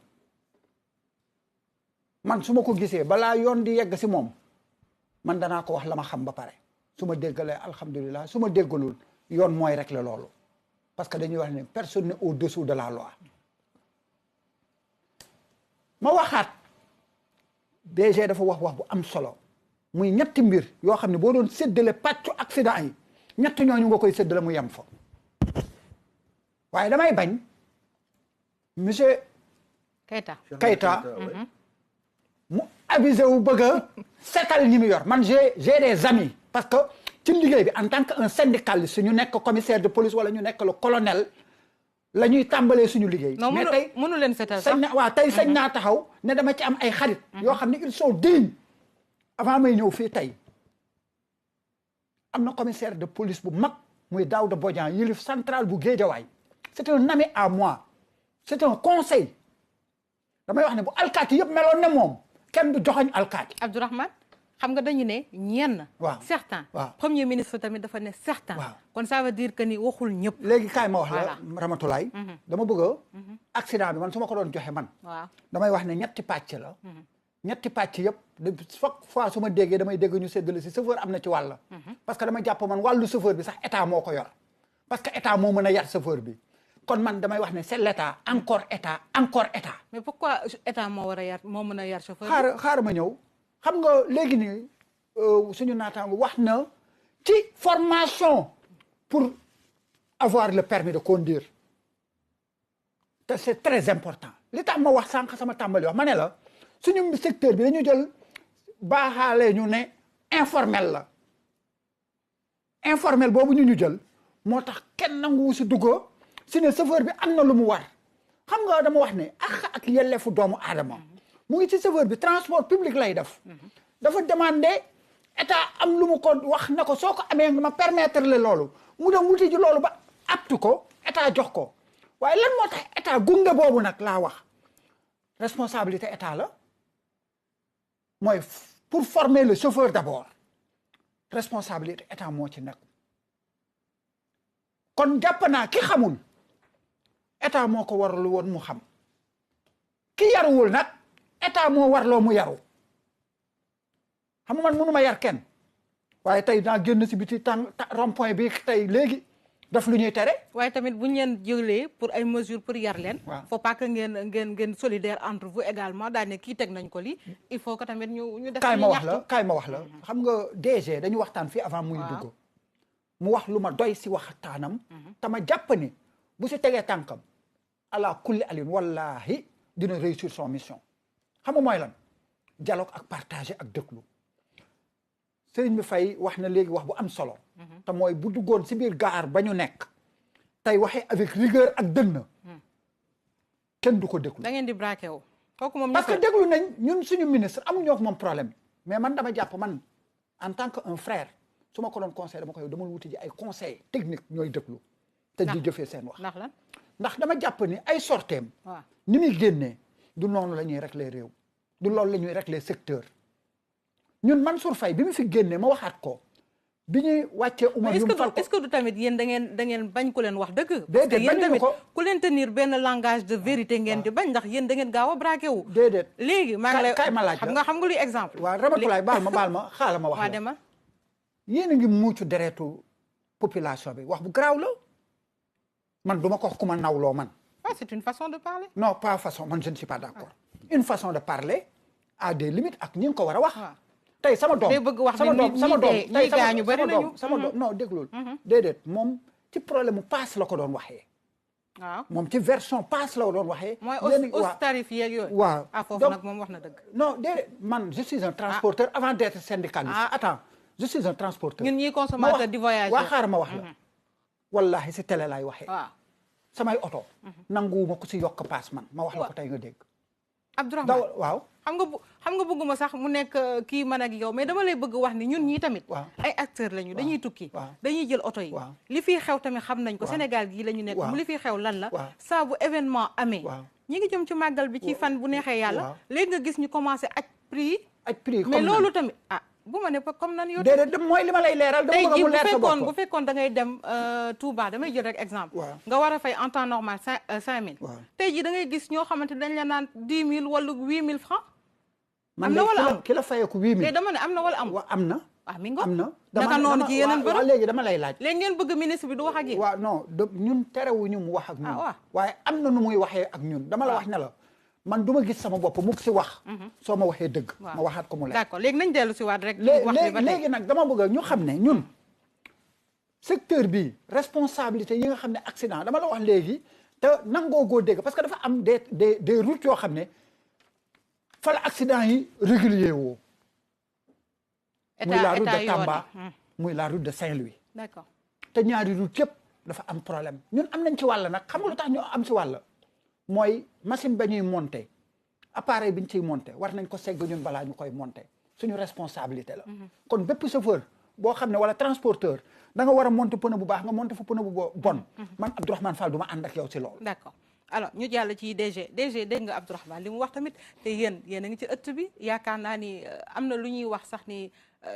Speaker 5: man su ma ko gisee balaa yoon di yegg si moom man danaa ko wax la ma xam ba pare su ma déggalee alhamdulilah su ma déggalul yoon mooy régler loolu parce que dañuy wax ne personne n'est au-dessous de la loi ma waxaat DG dafa wax bu am solo muy ñetti mbir yoo xam ne boo doon séddale pàccu accident yi ñett ñooñu nga koy séddale mu yem fa waaye damay bañ monsieur Keita mu avisé wu bëgg a seetal ñi mu yor man j'ai des amis parce que ci liggéey bi en tant que un syndicaliste ñu nekk commissaire de police wala ñu nekk le colonel la ñuy tàmbalee suñu liggéey. mais tey
Speaker 1: mënu leen seetal sax
Speaker 5: waaw tey sañ naa taxaw ne dama ci am ay xarit. yoo xam ne ils sont dignes avant may ñëw fii tey am na commissaire de police bu mag muy Daouda Bodian yilif central bu Guédiawaye c'est un ami à moi c'est un conseil damay wax ne bu alkaati yëpp meloon ne moom kenn du joxoñ alkaati.
Speaker 1: Abdourahmane xam nga dañu ne ñenn.
Speaker 5: waaw
Speaker 1: certains.
Speaker 5: waaw
Speaker 1: premier ministre tamit dafa ne certains.
Speaker 5: waaw
Speaker 1: kon ça veut dire que ni waxul ñëpp.
Speaker 5: léegi kaay ma wax la Ramatulaay. dama bëgg accident bi man su ma ko doon joxe man.
Speaker 1: waaw
Speaker 5: damay wax ne ñetti pàcc la. ñetti pàcc yëpp chaque fois su ma déggee damay dégg ñu séddale si chauffeur am na ci wàll. parce que dama jàpp man wàllu chauffeur bi sax état moo ko yor parce que état moo mën a yar chauffeur bi kon man damay wax ne c'est l'état encore état encore état.
Speaker 1: mais pourquoi état moo war a yar moo mën a yar chauffeur bi.
Speaker 5: xaar ma ñëw xam nga léegi nii suñu naataango wax na ci formation pour avoir le permis de conduire te c'est très important li tax ma wax sànq sama tàmbali wax ma ne la suñu secteur bi dañu jël baaxaale ñu ne informel la informel boobu ñu jël moo tax kenn nanguwu si dugg si ne chauffeur bi am na lu mu war xam nga dama wax ne ak yelleefu doomu aadama mu ngi ci chauffeur bi transport public lay def dafa demander état am lu mu ko wax na ko soo ko amee ma permettre le loolu mu dem wuti ji loolu ba aptu ko état jox ko waaye lan moo tax état gunge boobu nag laa wax responsabilité état la mooy pour former le chauffeur d'abord responsabilité état moo ci nekk kon jàpp naa ki xamul état moo ko warlu woon mu xam ki yaruwul nag état moo warloo mu yaru xam nga man mënu ma yar kenn waaye tey naa génn si biti rond-point bi tey léegi daf lu ñuy tere.
Speaker 1: waaye tamit bu ñu leen jëlee pour ay mesures pour yar leen.
Speaker 5: waaw
Speaker 1: faut pas que ngeen solidaire entre vous également daal ne kii teg nañ ko lii il faut que tamit ñu def.
Speaker 5: kaay ma wax la xam nga DG dañu waxtaan fii avant muy dugg. mu wax lu ma doy si waxtaanam. te ma jàpp ni bu si tegee tànkam ala kulli alin wallahi dina réussir son mission xam nga mooy lan dialogue ak partager ak déglu. Sëriñ bi Fay wax na léegi wax bu am solo. te mooy bu duggoon si biir gaar ba ñu nekk. tey waxee avec rigueur ak dënn. kenn du ko déglu.
Speaker 1: da ngeen di braqué wu. kooku moom
Speaker 5: parce que déglu nañ ñun suñu ministre amuñoo ak moom problème mais man dama jàpp man en tant que un frère su ma ko doon conseil dama koy dama wuti ji ay conseil technique ñooy déglu. te di jëfee seen wax.
Speaker 1: ndax lan
Speaker 5: ndax dama jàpp ni ay sorteem.
Speaker 1: waaw
Speaker 5: ni muy génnee du noonu la ñuy régler réew. du loolu la ñuy régler secteur. ñun Mansour Faye bi mu fi génnee ma waxaat ko bi ñuy wàccee Umar yu mu fal ko
Speaker 1: est-ce que du tamit yéen da ngeen bañ ku leen wax dëgg.
Speaker 5: déedéet
Speaker 1: yéen tamit
Speaker 5: ko
Speaker 1: ku leen tenir benn langage de vérité ngeen di bañ ndax yéen da ngeen gaaw a braqué wu.
Speaker 5: déedéet
Speaker 1: léegi maa ngi lay
Speaker 5: kay ma laaj
Speaker 1: xam nga luy exemple.
Speaker 5: waaw Ramatulaay baal ma xaala ma wax
Speaker 1: waa dema
Speaker 5: yéen a ngi muucu deretu population bi wax bu garaaw la man du ma ko wax ku ma nawloo man.
Speaker 1: c'est une façon de parler.
Speaker 5: non pas façon man je ne suis pas d'accord. une façon de parler à des limites ak ñi nga ko war a wax. tey sama doom sama doom non déglul déedéet moom ci problème mu paas la ko doon waxee.
Speaker 1: waaw
Speaker 5: moom ci version paas la ko doon waxee.
Speaker 1: mooy hausse tarif yeeg yooyu.
Speaker 5: waaw
Speaker 1: foofu nag moom wax na dëgg.
Speaker 5: non déedéet man je suis un transporteur avant d'être syndicaliste. attends je suis un transporteur.
Speaker 1: ñun ñii consommateur di voyager.
Speaker 5: waa xaar ma wax la. wallahi si télé laay waxee.
Speaker 1: waaw
Speaker 5: samay oto. nanguwuma ko si yokk paas man ma wax la ko tey nga dégg.
Speaker 1: Abdourahmane
Speaker 5: dawal waaw.
Speaker 1: xam nga bëgguma sax mu nekk kii man ak yow mais dama lay bëgg wax ni ñun ñii tamit.
Speaker 5: waaw
Speaker 1: ay acteurs lañu dañuy tukki.
Speaker 5: waaw
Speaker 1: dañuy jël oto yi.
Speaker 5: waaw
Speaker 1: li fiy xew tamit xam nañ ko Sénégal gii la ñu nekk.
Speaker 5: waaw
Speaker 1: li fiy xew lan la.
Speaker 5: waaw
Speaker 1: saa bu événement amee.
Speaker 5: waaw
Speaker 1: ñi ngi jëm ci màggal bi ci fan bu neexee yàlla. léegi nga gis ñu commencé aj prix yi.
Speaker 5: aj prix
Speaker 1: mais loolu tamit bu ma ne comme nan yow.
Speaker 5: déedéet mooy li ma lay leeral. dama bëgg mu leer sa bopp
Speaker 1: bu fekkoon da ngay dem Touba damay jël rek exemple. nga war a fay en temps normal 5000. tey jii da ngay gis ñoo xamante dañ la naan 10 000 wala 8000 francs. am na wala am
Speaker 5: ki la fayeeku 8000.
Speaker 1: mais dama ne am na wala am.
Speaker 5: waaw am na.
Speaker 1: mi ngo
Speaker 5: am na
Speaker 1: naka noonu ci yeneen bërëb
Speaker 5: léegi dama lay laaj.
Speaker 1: léegi ngeen bëgg ministre bi du wax ak yéen.
Speaker 5: waaw non ñun terewuñu mu wax ak ñun. waaye am na nu muy waxee ak ñun dama la wax ne la. man du ma gis sama bopp mukk si wax. soo ma waxee dëgg. ma waxaat ko mu leer.
Speaker 1: d'accord léegi nañ dellu si waat rek.
Speaker 5: léegi nag dama bëgg ñu xam ne ñun secteur bi responsabilité yi nga xam ne accident dama la wax léegi te nangoo goo dégg parce que dafa am des routes yoo xam ne fa la accident yi régulier woo. muy la route de Tamba muy la route de Saint-Louis.
Speaker 1: d'accord
Speaker 5: te ñaari route yëpp dafa am problème ñun am nañ ci wàll nag xam nga lu tax ñu am si wàll. mooy machine ba ñuy monter appareil bi ñu ciy monter war nañ ko segg ñun balaa ñu koy monter suñu responsabilité la. kon bépp chauffeur boo xam ne wala transporteur da nga war a monter pneu bu baax nga monter fa pneu bu bon. man Abdourahmane Fall du ma ànd ak yow si loolu.
Speaker 1: d'accord alors ñu jàll ci DG dégg nga Abdourahmane li mu wax tamit te yéen a ngi ci ëtt bi yaakaar naa ni am na lu ñuy wax sax ni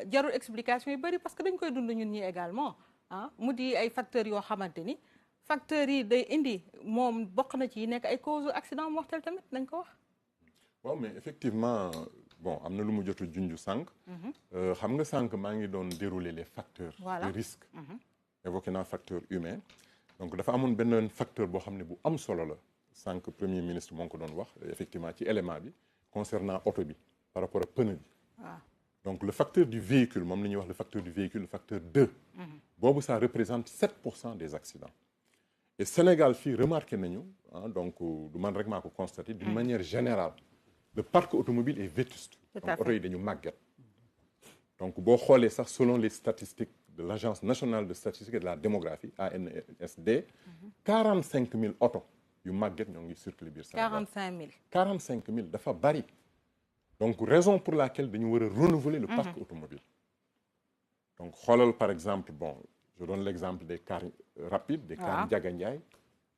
Speaker 1: jarul explication yu bëri parce que dañ koy dund ñun ñi également mu di ay facteurs yoo xamante ni. facteurs yi day indi moom bokk na ci nekk ay cause accident mortel tamit nañ ko wax.
Speaker 2: waaw mais effectivement bon am na lu mu jot a junj sànq. xam nga sànq maa ngi doon dérouler les facteurs. de risque. évoqué naa facteur humain. donc dafa amoon benn facteur boo xam ne bu am solo la sànq premier ministre moo ngi ko doon wax effectivement ci élément bi concernant oto bi par rapport ak pneu bi. donc le facteur du véhicule moom la ñuy wax le facteur du véhicule le facteur 2. boobu ça représente 7% des accidents. et Sénégal fii remarqué nañu donc du man rek maa ko constaté d'une manière générale le parc automobile est vétuste. donc oto yi dañu màgget. donc boo xoolee sax selon les statistiques de l'agence nationale de statistique et de la démographie ANSD. 45000 oto yu màgget ñoo ngi circuler biir Sénégal.
Speaker 1: 45000.
Speaker 2: 45000 dafa bari. donc raison pour laquelle dañu war a renouveler le parc automobile. donc xoolal par exemple bon. je donne l'exemple des cars rapides des cars Ndiaga Ndiaye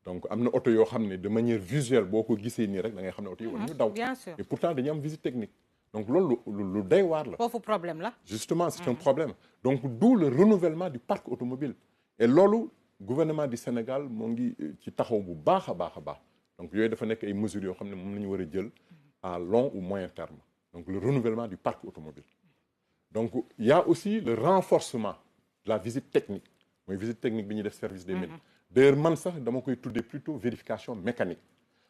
Speaker 2: donc am na oto yoo xam ne de manière visuelle boo ko gisee nii rek da ngay xam ne oto yi war ñu daw
Speaker 1: bien sûr
Speaker 2: et pourtant dañu am visite technique donc loolu lu doy waar la
Speaker 1: foofu problème la
Speaker 2: justement c'est un problème donc d'où le renouvellement du parc automobile et loolu gouvernement du Sénégal moo ngi ci taxaw bu baax a baax a baax donc yooyu dafa nekk ay mesures yoo xam ne moom la ñu war a jël à long ou moyen terme donc le renouvellement du parc automobile donc il y a aussi le renforcement de la visite technique mooy visite technique bi ñuy def service des mines d'ailleurs man sax dama koy tuddee plutôt vérification mécanique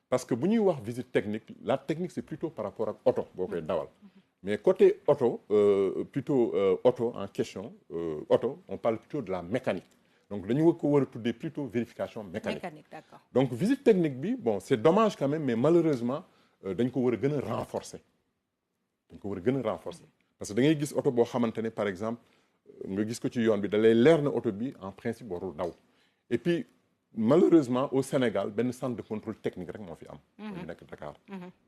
Speaker 2: parce que bu ñuy wax visite technique la technique c'est plutôt par rapport ak oto boo koy dawal mais côté oto plutôt oto en question oto on parle plutôt de la mécanique donc dañu ko war a tuddee plutôt vérification mécanique
Speaker 1: d'accord
Speaker 2: donc visite technique bi bon c'est dommage quand même mais malheureusement dañ ko war a gën a renforcer parce que da ngay gis oto boo xamante ne par exemple nga gis ko ci yoon bi da lay leer na oto bi en principe warul daw et puis malheureusement au Sénégal benn centre de contrôle technique rek moo fi am ñu nekk Dakar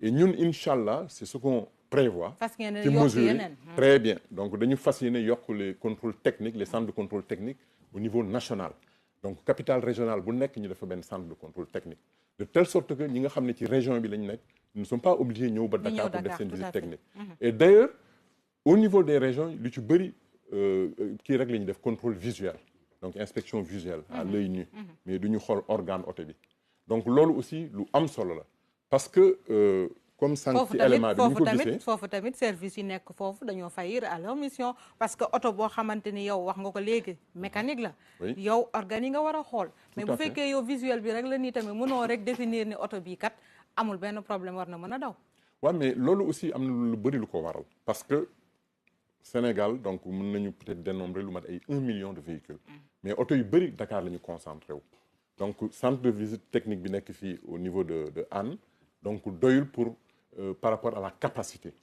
Speaker 2: et ñun incha allah c'est ce qu'on prévoit ci mesure très bien donc dañu fas yéene yokk les contrôles techniques les centres de contrôle technique au niveau national donc capitale régionale bu nekk ñu dafa benn centre de contrôle technique de telle sorte que ñi nga xam ne ci région bi lañu nekk ils ne sont pas obligés ñëw ba Dakar pour def seen visite technique et d'ailleurs au niveau des régions lu ci bëri kii rek la ñuy def contrôle visuel donc inspection visuelle à l'œil nu mais du ñu xool organe oto bi donc loolu aussi lu am solo la parce que comme sànq ci élément bi ñu ko gisee
Speaker 1: foofu tamit service yi nekk foofu dañoo faillir à leur mission parce que oto boo xamante ni yow wax nga ko léegi mécanique la yow organe yi nga war a xool mais bu fekkee yow visuel bi rek la nii tamit mënoo rek définir ni oto bii kat amul benn problème war na mën a daw
Speaker 2: waaw mais loolu aussi am na lu bëri lu ko waral parce que Sénégal donc mën nañu peut-être dénombrer lu mat ay 1 million de véhicules mais oto yu bëri Dakar la ñu concentré wu donc centre de visite technique bi nekk fii au niveau de Hann donc doyul pour par rapport à la capacité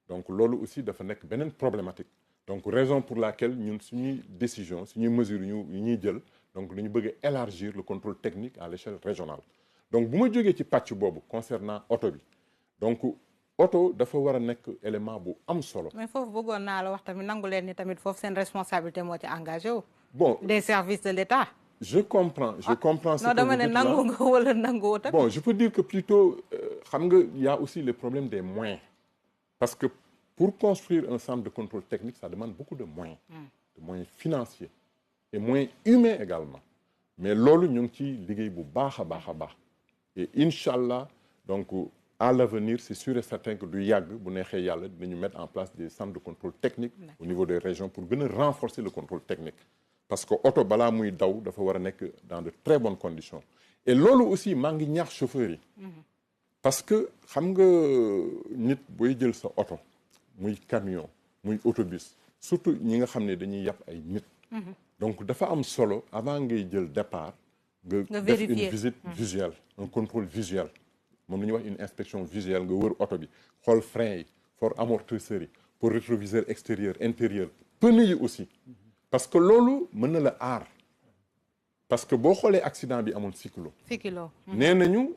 Speaker 2: donc loolu aussi dafa nekk beneen problématique donc raison pour laquelle ñun suñuy décision suñuy mesures yu ñuy jël donc dañu bëgg a élargir le contrôle technique à l'échelle régionale donc bu ma jógee ci pàcc boobu concernant oto bi donc oto dafa war a nekk élément bu am solo.
Speaker 1: mais foofu bëggoon naa la wax tamit nangu leen ni tamit foofu seen responsabilité moo ci engagé wu.
Speaker 2: Bon,
Speaker 1: des services de l'État.
Speaker 2: Je comprends ce
Speaker 1: non,
Speaker 2: que vous
Speaker 1: dama ne
Speaker 2: dites là.
Speaker 1: nangu nga wala nangu tamit.
Speaker 2: Bon, je peux dire que plutôt, il y a aussi le problème des moyens. Parce que pour construire un centre de contrôle technique, ça demande beaucoup de moyens. De moyens financiers et moyens humains également. Mais lolu ñu ngi ci liggéey bu baax a baax. Et Inch'Allah, donc à l'avenir, c'est sûr et certain que du yàgg bu neexee yàlla dinañu mettre en place des centres de contrôle technique au niveau des régions pour gën a renforcer le contrôle technique. Parce que oto balaa muy daw dafa war a nekk dans de très bonnes conditions. Et loolu aussi maa ngi ñaax chauffeurs yi. Parce que xam nga nit booy jël sa oto muy camion muy autobus surtout ñi nga xam ne dañuy yàpp ay nit. Donc dafa am solo avant ngay jël départ nga def une visite visuelle un contrôle visuel moom la ñuy wax une inspection visuelle nga wër oto bi xool frein yi for amortisseurs yi pour rétroviseur extérieur intérieur pneu yi aussi parce que loolu mën na la aar parce que boo xoolee accident bi amoon 6 kilos.
Speaker 1: 6 kilos.
Speaker 2: nee nañu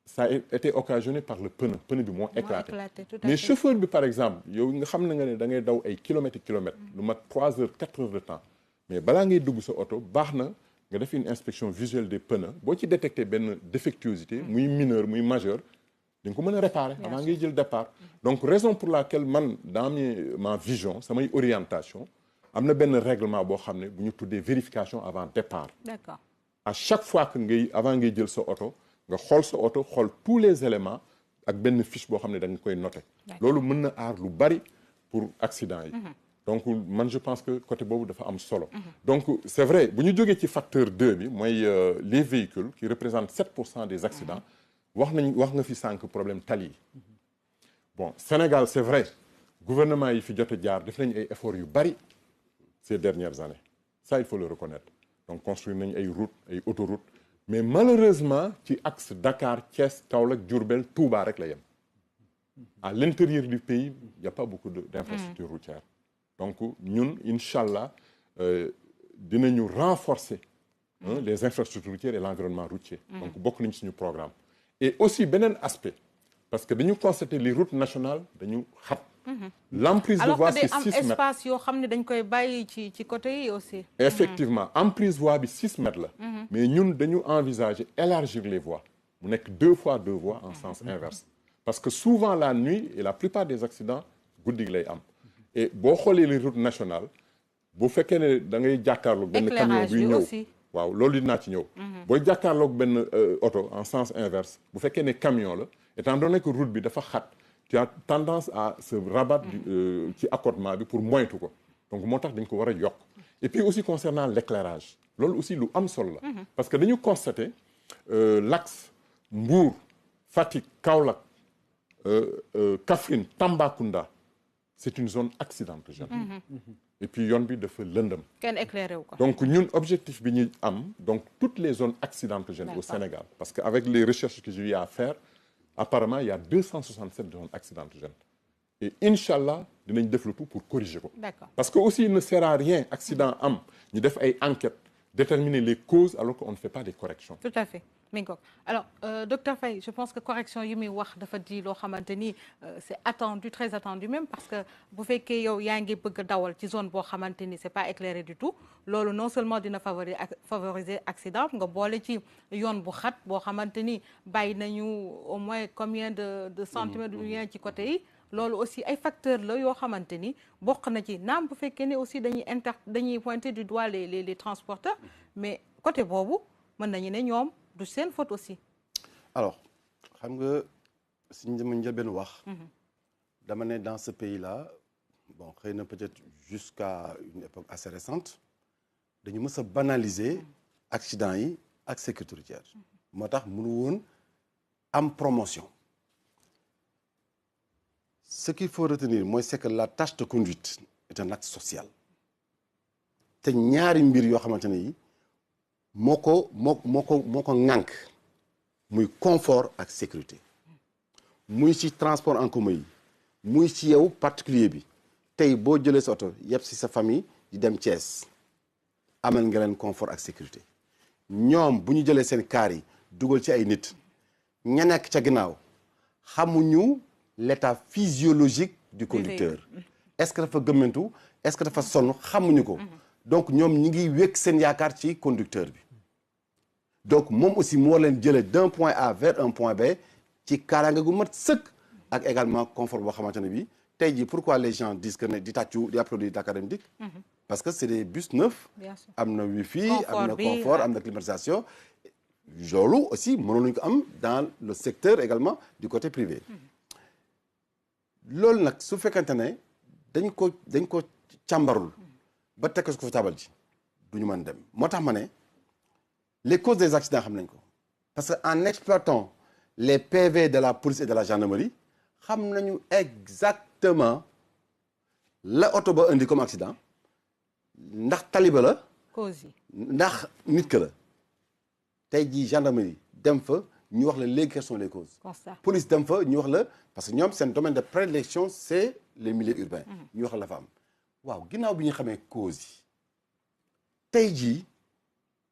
Speaker 2: ça a été occasionné par le pneu bi moo éclaté.
Speaker 1: Tout à
Speaker 2: mais
Speaker 1: fait.
Speaker 2: chauffeur bi par exemple yow nga xam na nga ne da ngay daw ay kilomètres kilomètres lu mat 3 heures 4 heures de temps mais balaa ngay dugg sa oto baax na nga def une inspection visuelle des pneus boo ci détecté benn défectuosité muy mineur muy majeur di nga ko mën a réparer avant ngay jël départ. Donc raison pour laquelle man dans ma vision samay orientation am na benn règlement boo xam ne bu ñu tuddee vérification avant départ.
Speaker 1: D'accord.
Speaker 2: À chaque fois que avant ngay jël sa oto nga xool sa oto xool tous les éléments ak benn fiche boo xam ne da nga koy noter. loolu mën na aar lu bari pour accident yi. Donc man je pense que côté boobu dafa am solo. Donc c'est vrai bu ñu jógee ci facteur 2 bi mooy les véhicules qui représentent 7% des accidents wax nga fi sànq problème tali yi. Bon Sénégal c'est vrai gouvernement yi fi jot a jaar def nañu ay efforts yu bari ces dernières années ça il faut le reconnaître donc construire nañu ay routes ay autoroutes mais malheureusement ci axe Dakar Thiès Kaolack Diourbel Touba rek la yem. À l'intérieur du pays il y a pas beaucoup d'infrastructures routières. Donc ñun Inch'Allah dinañu renforcer les infrastructures routières et l'environnement routier. Donc bokk nañ suñu programme. Et aussi beneen aspect parce que dañu constater les routes nationales dañu xat. L'emprise de voie c'est 6 mètres.
Speaker 1: Alors que day am espace yoo xam ne dañ koy bàyyi ci côté yi aussi.
Speaker 2: Effectivement emprise voie bi 6 mètres la. Mais ñun dañu envisager élargir les voies mu nekk 2 fois 2 voies en sens inverse. Parce que souvent la nuit et la plupart des accidents guddi lay am. Et boo xoolee les routes nationales bu fekkee ne da ngay jàkkaarloog benn camion buy ñëw waaw loolu dinaa ci ñëw. booy jàkkaarloog benn oto en sens inverse bu fekkee ne camion la étant donné que route bi dafa xat tu as tendance à se rabattre ci accotement bi pour moytu ko donc moo tax dañ ko war a yokk. Et puis aussi concernant l'éclairage loolu aussi lu am solo la. Parce que dañu constater l'axe Mbour Fatick Kaolack Kaffrine Tambacounda. C'est une zone accidentogène. Et puis yoon bi dafa lëndëm.
Speaker 1: Kenn éclairé wu ko.
Speaker 2: Donc ñun objectif bi ñu am donc toutes les zones accidentogènes au Sénégal parce que avec les recherches que j'ai eu à faire apparemment il y a 267 zones accidentogènes. Et Inch'Allah dinañ def le tout pour corriger ko.
Speaker 1: D'accord.
Speaker 2: Parce que aussi il ne sert à rien accident am ñu def ay enquêtes déterminer les causes alors qu'on ne fait pas des corrections.
Speaker 1: Tout à fait. Alors docteur Faye je pense que correction yi muy wax dafa di loo xamante ni c'est attendu très attendu même parce que bu fekkee yow yaa ngi bëgg a dawal ci zone boo xamante ni c'est pas éclairé du tout loolu non seulement dina favoriser accident nga boole ci yoon bu xat boo xamante ni bàyyi nañu au moins combien de centimètres ou bien ci côté yi loolu aussi ay facteurs la yoo xamante ni bokk na ci naam bu fekkee ne aussi dañuy pointer du doigt les transporteurs mais côté boobu mën nañu ne ñoom du seen faute aussi.
Speaker 3: Alors xam nga si ma njëlbeen wax. dama ne dans ce pays-là bon xëy na peut-être jusqu'à une époque assez récente dañu mës a banaliser accident yi ak sécurité routière. moo tax mënu woon am promotion. Ce qu'il faut retenir mooy c'est que la tâche de conduite est un acte social. te ñaari mbir yoo xamante ne yi moo ko ŋànk muy confort ak sécurité muy ci transport en commun yi muy ci yow particulier bi tey boo jëlee sa oto yëpp ci sa famille di dem Thiès amal nga leen confort ak sécurité ñoom bu ñu jëlee seen kaar yi dugal ci ay nit ña nekk ca ginnaaw xamuñu l'état physiologique du conducteur. Est-ce que dafa gëmmantu est-ce que dafa sonn xamuñu ko. donc ñoom ñi ngi wékk seen yaakaar ci conducteur bi. donc moom aussi moo leen jëlee d'un point A vers un point B ci kaaraange gu mat sëkk ak également confort boo xamante ne bi tey jii pourquoi les gens disent que ne di tàccu di applaudir Dakar Dem Dikk parce que c'est des bus neufs. am na wifi am na confort am na climatisation. loolu aussi mënoon nañu ko am dans le secteur également du côté privé. loolu nag su fekkante ne dañ ko càmbarul ba teg ko fa taabal ji du ñu mën dem moo tax ma ne les causes des accidents xam nañ ko parce que en exploitant les PV de la police et de la gendarmerie xam nañu exactement la oto ba indi comme accident ndax taliba la
Speaker 1: cause yi
Speaker 3: ndax nit ka la tey jii gendarmerie dem fa ñu wax la léegi quelles sont les causes. police dem fa ñu wax la parce que ñoom seen domaine de prédilection c'est les milieux urbains. ñu wax la fa am waaw ginnaaw bi ñu xamee causes yi tey jii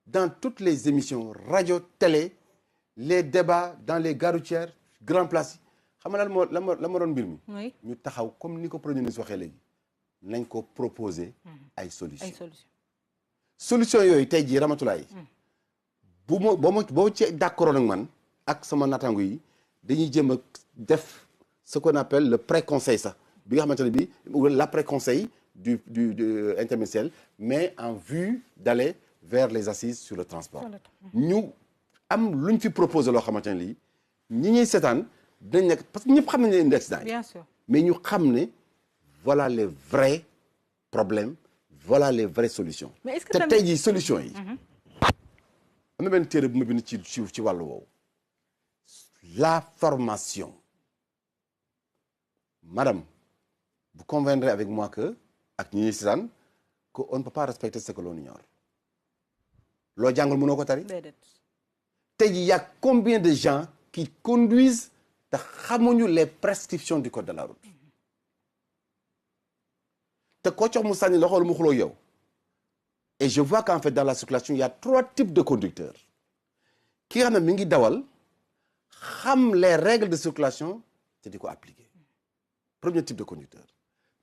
Speaker 3: dans toutes les émissions radio télé les débats dans les gares routières grand place yi xam nga lan moo doon mbir mi. ñu taxaw comme ni ko premier ministre waxee léegi nañ ko proposer ay solutions. solution yooyu tey jii Ramatoulaye boo ci d'accord ak man ak sama naataango yi dañuy jéem a def ce qu'on appelle le pré-conseil sax bi nga xamante ne bi l'après-conseil du interministériel mais en vue d'aller vers les assises sur le transport ñu am luñ fi proposé loo xamante ne lii ñi ñuy seetaan dañ nekk parce que ñëpp xam nañ ne indi accident yi
Speaker 1: bien sûr
Speaker 3: mais ñu xam ne voilà les vrais problèmes voilà les vraies solutions te tey jii solutions yi am na benn téere bu ma bind ci wàllu woowu la formation madame vous conviendrez avec moi que ak ñi ñuy seetaan que on ne peut pas respecter ce que l'on ignore loo jàngul mënoo ko tari tey jii y a combien de gens qui conduisent te xamuñu les prescriptions du code de la route te koo cox mu sànni loxo lu mu xuloo yow et je vois qu'en fait dans la circulation il y a 3 types de conducteurs ki nga xam ne mi ngi dawal xam les règles de circulation te di ko appliquer premier type de conducteur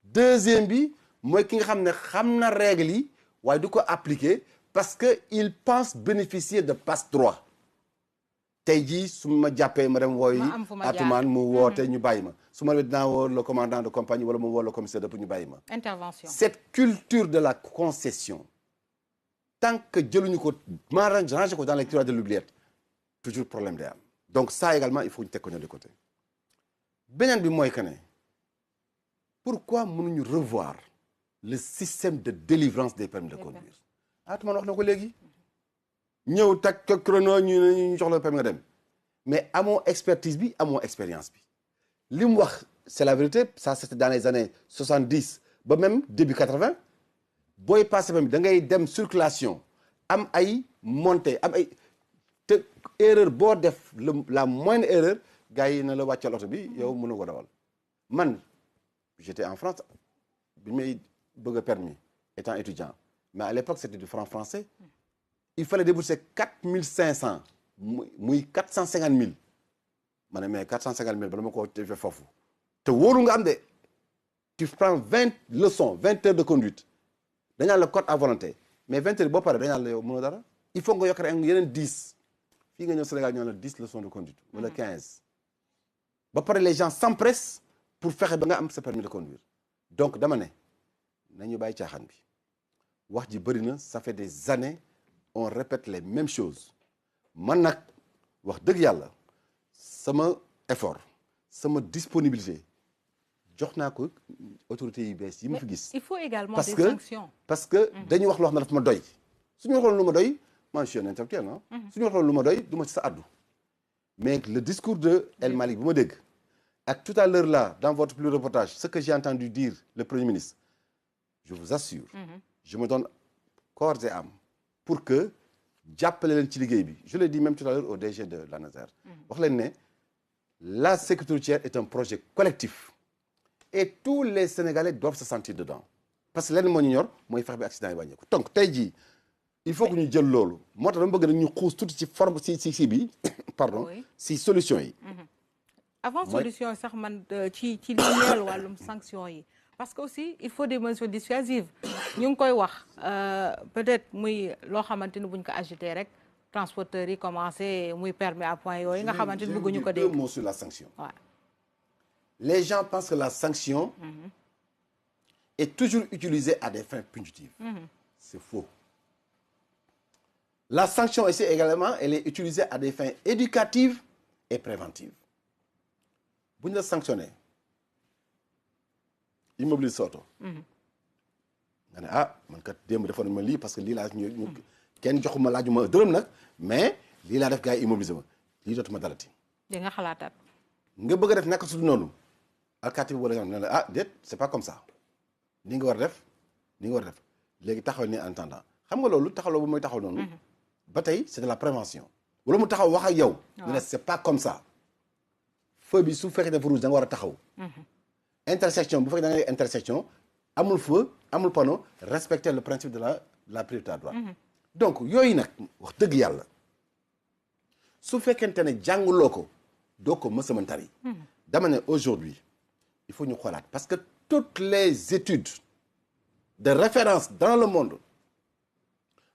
Speaker 3: deuxième bi mooy ki nga xam ne xam na règles yi waaye du ko appliquer parce que il pense bénéficier de passe-droit tey jii su ma jàppee ma dem wooyi atumaan mu woote ñu bàyyi ma su ma dinaa woo le commandant de compagnie wala mu woo le commissaire de police ñu bàyyi ma
Speaker 1: intervention
Speaker 3: cette culture de la concession tant que jëluñu ko ma rangé ko dans les tiroirs de l'oubliette toujours problème day am donc ça également il faut ñu teg ko de côté beneen bi mooy que ne pourquoi mënuñu revoir le système de délivrance des permis de conduire atumaan wax na ko léegi ñëw tag chrono ñu jox la permis nga dem mais amoo expertise bi amoo expérience bi li mu wax c'est la vérité ça c'était dans les années 70 ba même début 80 booy passé permis da ngay dem circulation am ay montée am ay te erreur boo def la moindre erreur gars yi na la wàccal oto bi yow mënu ko dawal man j'étais en France bi may bëgg a permis étant étudiant mais à l'époque c'était du franc français il fallait débourser 4500 muy 450 000 ma ne mais 450 000 bala ma ko defee foofu te wóoru nga am de tu prends 20 leçons 20 heures de conduite dañaa la code à volonté mais 20 heures boo paree dañaa la yow mënoo dara il faut nga yokk rek yeneen 10 fii nga ñëw Sénégal ñoo la 10 leçons de conduite wala 15 ba pare les gens s'empressent pour fexe ba nga am sa permis de conduire donc dama ne nañu bàyyi caaxaan bi wax ji bëri na ça fait des années on répète les mêmes choses man nag wax dëgg yàlla sama effort sama disponibilité jox naa ko autorités yi bees yi ma fi gis.
Speaker 1: il faut également des sanctions
Speaker 3: parce que dañuy wax loo xam ne daf ma doy suñu waxoon lu ma doy man je suis un intellectuel non suñu waxoon lu ma doy du ma ci sa addu mais le discours de El Malick bu ma dégg ak tout à l'heure là dans votre plus reportage ce que j'ai entendu dire le premier ministre je vous assure je me donne corps et âme pour que jàppale leen ci liggéey bi je l'ai dit même tout à l'heure au DG de l'ANASER wax leen ne la sécurité routière est un projet collectif et tous les Sénégalais doivent se sentir dedans parce que lenn moo ñu ñor mooy fexe bi accident yi wàññeeku donc tey jii il faut que ñu jël loolu moo tax dama bëgg nag ñu xuus tuuti ci forme si bi pardon si solution yi
Speaker 1: avant solution sax man ci li ñeel wàllum sanction yi parce que aussi il faut des mesures dissuasives ñu ngi koy wax peut-être muy loo xamante ni buñ ko agité rek transporteurs yi commencé muy permis à point yooyu nga xamante ni bëgguñu ko dégg.
Speaker 9: deux mots sur la sanction.
Speaker 1: Ouais.
Speaker 9: Les gens pensent que la sanction est toujours utilisée à des fins punitives. C'est faux. La sanction ici également, elle est utilisée à des fins éducatives et préventives. Bu ñu la sanctionné immobilise sa oto nga ne ah man kat démb defoon nañ ma lii parce que lii laa ñu kenn joxuma laajuma dërëm nag mais lii laa def gars yi immobilisé ma lii dootuma dalati.
Speaker 1: di nga xalaataat.
Speaker 9: nga bëgg a def naka su dul noonu alkaati bi wala ne la ah déet c'est pas comme ça ni nga war a def ni nga war a def léegi taxawal ni en attendant xam nga loolu taxawloo bu mooy taxaw noonu. ba tey c'est de la prévention. wala mu taxaw wax ak yow. ne c'est pas comme ça. feu bi su fekkee dafa rouge da nga war a taxaw. intersection bu fekkee da ngay intersection amul feu amul panneau respecter le principe de la priorité à droite. donc yooyu nag wax dëgg yàlla su fekkente ne jànguloo ko doo ko mës a mën tari. dama ne aujourd'hui il faut ñu xoolaat parce que toutes les études de référence dans le monde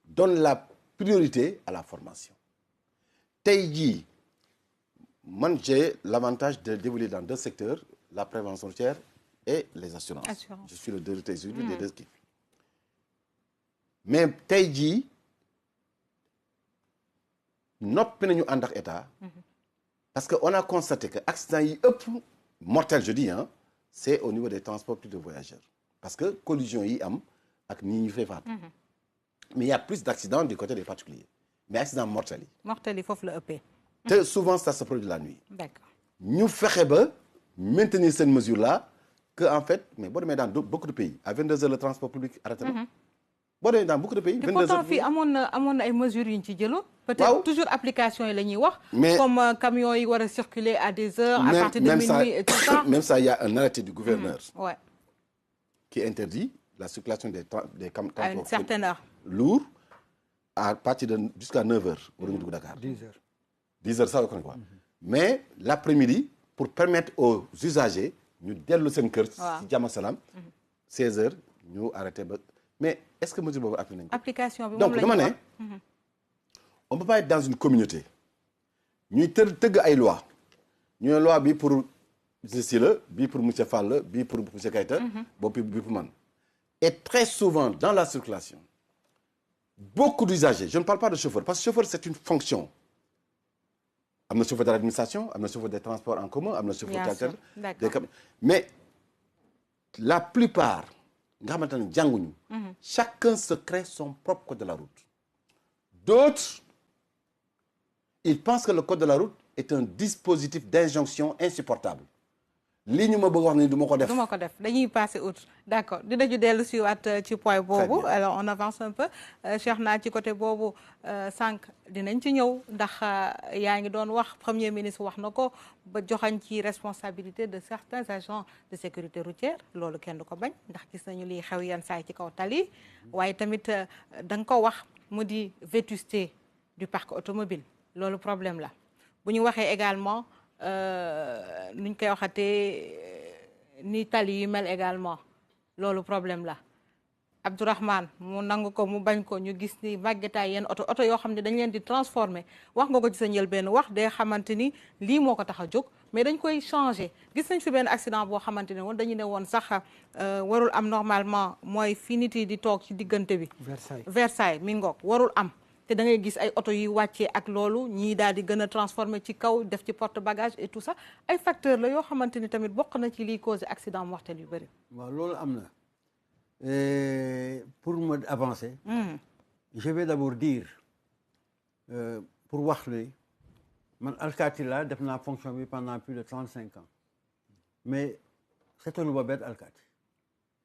Speaker 9: donnent la priorité à la formation. tey jii man j'ai l'avantage d'évoluer dans deux secteurs la prévention routière et les assurances. Je suis le directeur exécutif des deux équipes. mais tey jii noppi nañu ànd ak état. parce que on a constaté que accident yi ëpp mortel je dis hein c'est au niveau des transports plus de voyageurs parce que collision yi am ak nii ñu fay faat. mais il y a plus d'accidents du côté des particuliers mais accident mortel yi.
Speaker 1: mortel yi foofu la ëppee.
Speaker 9: te souvent ça se produit la nuit.
Speaker 1: D'accord.
Speaker 9: ñu fexe ba maintenir cette mesure là que en fait mais boo demee dans beaucoup de pays à 22h le transport public arrêté na. boo demee dans beaucoup de pays. 22h
Speaker 1: pourtant fii amoon na ay mesures yu ñu ci jëloon. peut-être toujours application yi la ñuy wax.
Speaker 9: mais
Speaker 1: comme camions yi war a circuler à des heures. à partir de minuit et tout ça.
Speaker 9: même ça il y a un arrêté du gouverneur.
Speaker 1: Ouais.
Speaker 9: qui interdit la circulation des camions.
Speaker 1: à une certaine heure.
Speaker 9: lourds à partir de jusqu'à 9h. war nañu dugg Dakar. 10h ça ko quoi. mais l'après-midi pour permettre aux usagers ñu dellu seen kër.
Speaker 1: waaw
Speaker 9: ci jàmm ak salaam. 16h ñu arrêté ba mais est-ce que mesure boobu appliqué nañ ko.
Speaker 1: application bi
Speaker 9: donc dama ne. on peut pas être dans une communauté ñuy tëgg ay loi ñu ne loi bi pour monsieur la bii pour monsieur Fall la bii pour monsieur Keita. boobu bii pour man. et très souvent dans la circulation beaucoup d'usagers je ne parle pas de chauffeur parce que chauffeur c'est une fonction. am na chauffeur de l'administration am na chauffeur des transports en commun am na chauffeur des mais la plupart nga xamante ne jànguñu. chacun se crée son propre code de la route. d'autres ils pensent que le code de la route est un dispositif d'injonction insupportable lii ñu ma bëgg wax ni du ma ko def.
Speaker 1: du ma ko def dañuy passer outre d'accord dinañu dellu si waat ci point boobu. alors on avance un peu Cheikh naa ci côté boobu sànq dinañ ci ñëw ndax yaa ngi doon wax premier ministre wax na ko ba joxañ ci responsabilité de certains agents de sécurité routière loolu kenn du ko bañ ndax gis nañu liy xew yenn saay ci kaw tali waaye tamit da nga ko wax mu di vétusté du parc automobile loolu problème la bu ñu waxee également nuñ koy waxatee ni tali yu mel également loolu problème la Abdourahmane mu nangu ko mu bañ ko ñu gis ni màggetaay yenn oto yoo xam ne dañ leen di transformer wax nga ko ci sa njëlbéen wax day xamante ni lii moo ko tax a jóg mais dañ koy changer gis nañ fi benn accident boo xamante ne woon dañu ne woon sax warul am normalement mooy fi nit yi di toog ci diggante bi. Versailles mi ngoog warul am. te da ngay gis ay oto yi wàccee ak loolu ñii daal di gën a transformer ci kaw def ci porte bagage et tout ça ay facteurs la yoo xamante ni tamit bokk na ci liy causer accident mortel yu bëri.
Speaker 4: waaw loolu am na pour me avancer. je vais d'abord dire pour wax li man alkaati laa def naa fonction bi pendant plus de 35 ans mais seetalu ba benn alkaati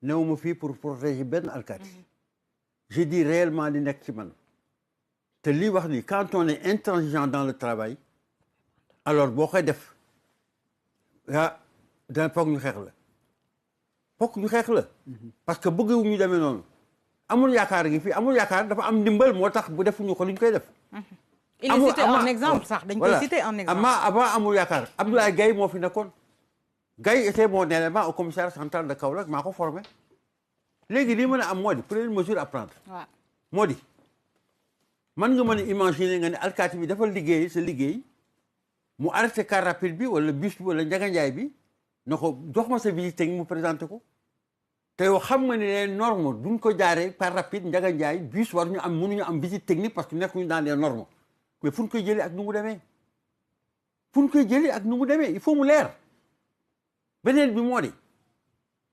Speaker 4: néew ma fii pour protéger benn alkaati je dis réellement li nekk ci man. te lii wax ni quand on est intransigeant dans le travail alors boo koy def dana foog ñu xeex la parce que bëggu ñu demee noonu amul yaakaar gi fii amul yaakaar dafa am ndimbal moo tax bu defuñu ko lu ñu koy def
Speaker 1: il est cité en exemple sax dañ koy cité en exemple.
Speaker 4: avant amul yaakaar Abdoulaye Gaye moo fi nekkoon Gaye était mon élément au commissariat central de Kaolack maa ko formé léegi lii mën a am moo di première mesure à prendre.
Speaker 1: waaw
Speaker 4: moo di man nga mën a imaginer nga ne alkaati bi dafa liggéey sa liggéey mu arrêté car rapide bi wala bus bi wala njaganjaay bi na ko jox ma sa visite technique mu présenté ko te yow xam nga ne les normes duñ ko jaaree car rapide njaganjaay bus war ñu am mënuñu am visite technique parce que nekkuñu dans les normes mais fu ñu koy jëlee ak nu mu demee fu ñu koy jëlee ak nu mu demee il faut mu leer beneen bi moo di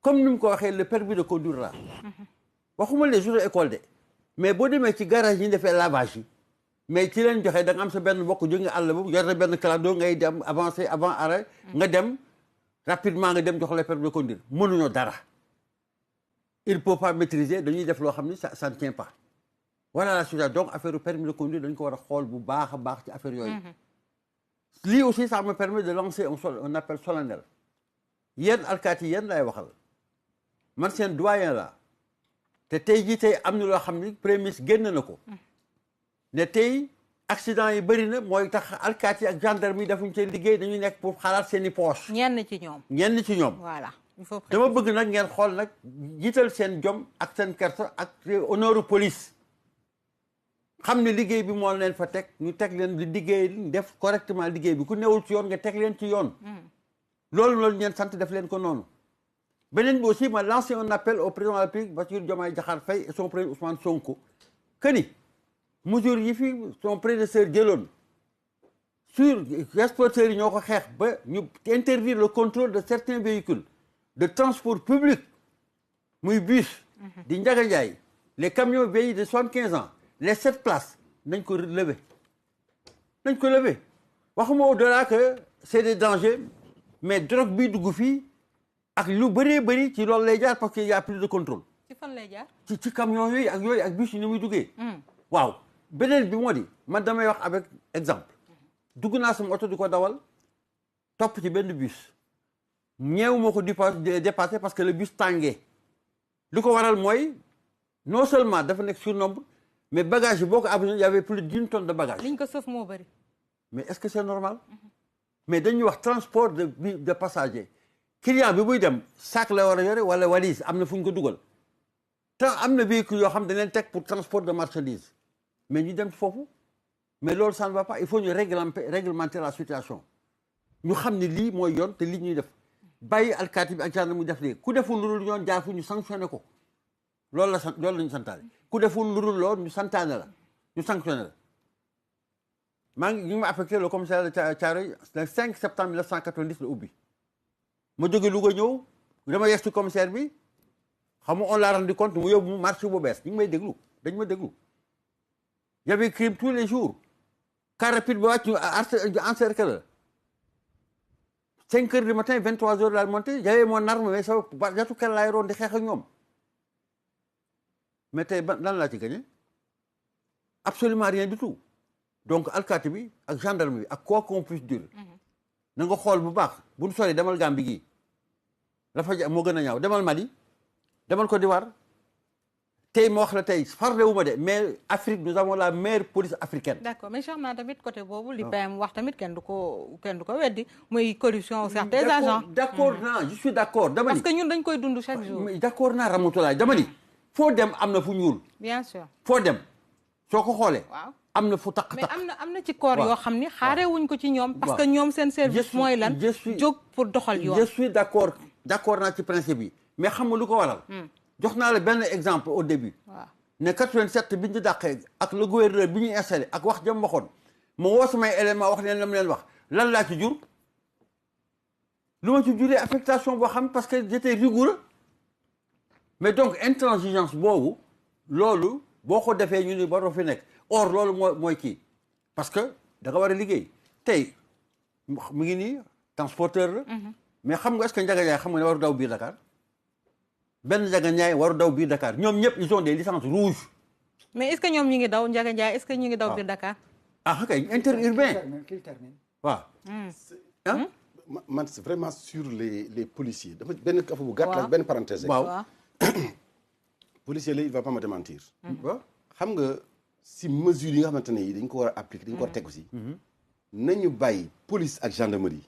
Speaker 4: comme ni mu ko waxee le permis de conduire là waxuma les jours école de mais boo demee ci garage yi ñu defee lavage yi mais ci leen joxe da nga am sa benn mbokk jóge àll ba yor na benn clando ngay dem avancer avant arrêt nga dem rapidement nga dem jox le permis de conduire mënuñoo dara il peut pas maîtriser dañuy def loo xam ni ça ne tient pas voilà la situation donc affaire du permis de conduire dañ ko war a xool bu baax a baax ci affaire yooyu lii aussi ça me permet de lancer un appel solennel yéen alkaati yi yéen lay waxal man seen doyen la te tey jii tey am na loo xam ni premier ministre génn na ko ne tey accident yi bëri na mooy tax alkaati ak gendarme yi defuñ seen liggéey dañuy nekk pour xalaat seen i poche
Speaker 1: ñenn ci ñoom.
Speaker 4: voilà dama bëgg nag ngeen xool nag jiital seen jom ak seen kersa ak honneur police xam ne liggéey bi moo leen fa teg ñu teg leen di liggéey def correctement liggéey bi ku newul ci yoon nga teg leen ci yoon loolu ngeen sant def leen ko noonu beneen bi aussi ma lancé un appel au président de la République Bassirou Diomaye Diakhar Faye et son premier Ousmane Sonko que ni mesures yi fi son prédécesseur jëloon sur exportateurs yi ñoo ko xeex ba ñu interdire le contrôle de certains véhicules de transport public muy bus di Ndiaga Ndiaye les camions vieillis de 75 ans les 7 places nañ ko lever waxuma au-delà que c'est des dangers mais drogue bi dugg fii ak lu bëree bëri ci loolu lay jaar parce que y a plus de contrôle.
Speaker 1: ci fan lay jaar.
Speaker 4: ci camion yooyu ak bus yi ni muy duggee. waaw beneen bi moo di man damay wax avec exemple dugg naa sama oto di ko dawal topp ci benn bus ñeewu moo ko dépassé parce que le bus tàngee li ko waral mooy non seulement dafa nekk surnombre mais bagage yi boo ko abandonné y avait plus d'1 tonne de bagage.
Speaker 1: liñ ko sëf moo bëri.
Speaker 4: mais est-ce que c'est normal. mais dañuy wax transport de passagers client bi buy dem sac la war a yore wala valise am na fu ñu ko dugal te am na véhicule yoo xam dañ leen teg pour transport de marchandises mais ñu dem foofu mais loolu ça ne va pas il faut ñu réglementer la situation ñu xam ne lii mooy yoon te lii ñuy def bàyyi alkaati bi ak gendarme muy def léegi ku deful lu dul yoon jaar fu ñu sanctionné ko loolu la ñu santaane ku deful lu dul loolu ñu santaane la ñu sanctionné la ñu ngi ma affecté le commissariat de Thiaroye le 5 septembre 1990 la ubbi ma jóge Louga ñëw dama yeestu commissaire bi xam nga on l'a rendu compte mu yóbbu mu marché bu bees ñu ngi may déglu dañ ma déglu y avait crime tous les jours car rapide ba wàcc ñu encerclé la 5 heures du matin 23 heures laa monté j'avais mon arme mais sa jatu kel laay roon di xeex ak ñoom mais tey lan laa ci gagné absolument rien du tout donc alkaati bi ak gendarme bi ak quoi qu'on puisse dire na nga xool bu baax bu ñu sori demal Gambie gii la fa moo gën a ñaaw demal Mali demal Côte d'Ivoire tey ma wax la tey farle wu ma de mais Afrique nous avons la meilleure police africaine.
Speaker 1: d'accord mais Cheikh naa tamit côté boobu li PM wax tamit kenn du ko weddi muy corruption certains agents.
Speaker 4: d'accord naa je suis d'accord dama ni
Speaker 1: parce que ñun dañ koy dund chaque jour.
Speaker 4: d'accord naa Ramatoulaye dama ni foo dem am na fu ñuul.
Speaker 1: bien sûr
Speaker 4: foo dem soo ko xoolee.
Speaker 1: waaw.
Speaker 4: am na fu taq
Speaker 1: mais am na ci corps yoo xam ni xaaree wuñ ko ci ñoom. parce que ñoom seen service mooy lan. jóg pour doxal yoon.
Speaker 4: je suis d'accord naa ci principe bi mais xam nga lu ko waral. jox naa la benn exemple au début.
Speaker 1: waaw
Speaker 4: ne 87 bi ñu dàqee ak le gouverneur bi ñuy installé ak wax jëm waxoon ma woo samay élément wax leen la mu leen wax lan laa ci jur. lu ma ci juree affectation boo xam parce que j'étais rigoureux mais donc intransigeance boobu loolu boo ko defee ñu ni waroo fi nekk. or loolu mooy kii parce que da nga war a liggéey tey mu ngi nii transporteur la mais xam nga est-ce que Ndiaga Ndiaye xam nga ne waru daw biir Dakar benn Ndiaga Ndiaye waru daw biir Dakar ñoom ñëpp ils ont des licences rouges.
Speaker 1: mais est-ce que ñoom ñi ngi daw Ndiaga Ndiaye est-ce que ñi ngi daw biir Dakar.
Speaker 4: ah ok interurbain waaw.
Speaker 9: man c'est vraiment sur les policiers dafa benn kafa bu gàtt la benn parenthèse.
Speaker 4: waaw
Speaker 9: policier la il va pas me démentir. xam nga si mesures yi nga xamante ne yi dañ ko war a appliquer dañ ko war a teg aussi nañu bàyyi police ak gendarmerie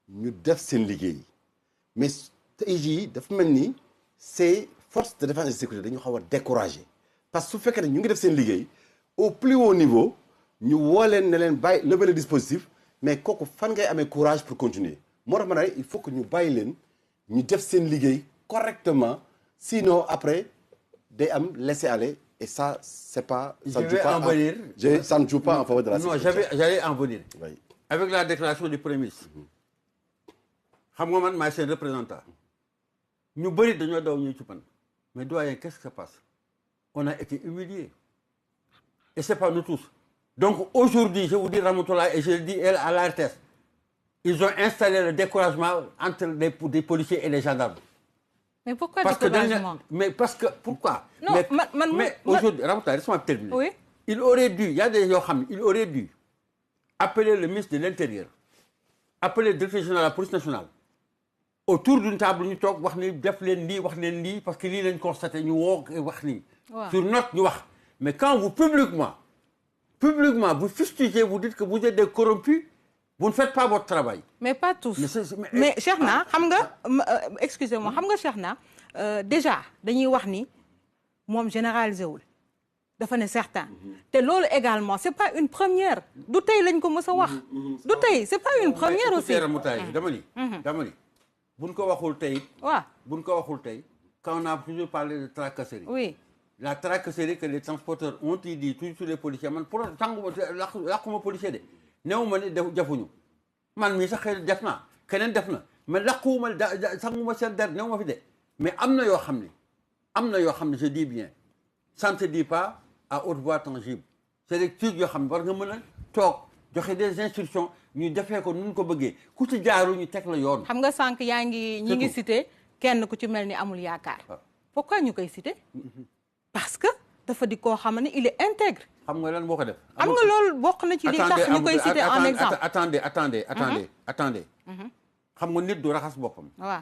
Speaker 9: ñu def seen liggéey mais tey jii dafa mel ni c'est force de défense et de sécurité dañu xaw a découragé parce que su fekkee ne ñu ngi def seen liggéey au plus haut niveau ñu woo leen ne leen bàyyi lever le dispositif mais kooku fan ngay amee courage pour continuer moo tax ma ne il faut que ñu bàyyi leen ñu def seen liggéey correctement sinon après day am laisser aller et ça c'est pas ça ne joue pas en faveur de la sécurité.
Speaker 4: J'allais en venir.
Speaker 9: Oui.
Speaker 4: Avec la déclaration du Premier ministre xam nga man maay seen représentant ñu bëri dañoo daw ñuy ci pan mais doyen qu'est-ce qui se passe on a été humiliés et c'est pas nous tous donc aujourd'hui je vous dis Ramatoulaye et je le dis à la RTS ils ont installé le découragement entre des policiers et les gendarmes.
Speaker 1: Mais pourquoi découragement?
Speaker 4: Mais parce que pourquoi?
Speaker 1: Non,
Speaker 4: mais aujourd'hui Ramatoulaye laisse-moi terminer.
Speaker 1: Oui.
Speaker 4: Il aurait dû, il y a des yoo xam ne il aurait dû appeler le ministre de l'Intérieur, appeler le directeur général de la police nationale autour d'une table ñu toog wax ni def leen lii wax leen lii parce que lii lañ constaté ñu woo wax lii. Sur note ñu wax. Mais quand vous publiquement vous fustigez, vous dites que vous êtes des corrompus, vous ne faites pas votre travail.
Speaker 1: Mais pas tous. Mais Cheikhna xam nga excusez-moi xam nga Cheikhna déjà dañuy wax ni moom généralisé wul dafa ne certain te loolu également c'est pas une première du tey lañ ko mës a wax du tey c'est pas une première aussi.
Speaker 4: dama ni buñ ko waxul tey.
Speaker 1: waaw
Speaker 4: buñ ko waxul tey quand on a toujours parlé de tracasserie.
Speaker 1: oui.
Speaker 4: La tracasserie que les transporteurs ont dit toujours sur les policiers man pour tànguma làquma policier de néew ma ne defuñu man mii sax xëy def naa keneen def na mais làquwuma sanguma seen der néew ma fi de mais am na yoo xam ne je dis bien ça ne se dit pas à haute voix tangible c'est des trucs yoo xam ne war nga mën a toog joxe des instructions ñu defee ko nu ko bëggee ku ci jaaru ñu teg la yoon.
Speaker 1: xam nga sànq ñi ngi cité kenn ku ci mel ni amul yaakaar. pourquoi ñu koy cité. parce que dafa di koo xam ne il est intègre.
Speaker 4: xam nga lan moo ko def.
Speaker 1: xam nga loolu bokk na ci li tax ñu koy cité en exemple.
Speaker 4: attendez. xam nga nit du raxas boppam.
Speaker 1: waaw.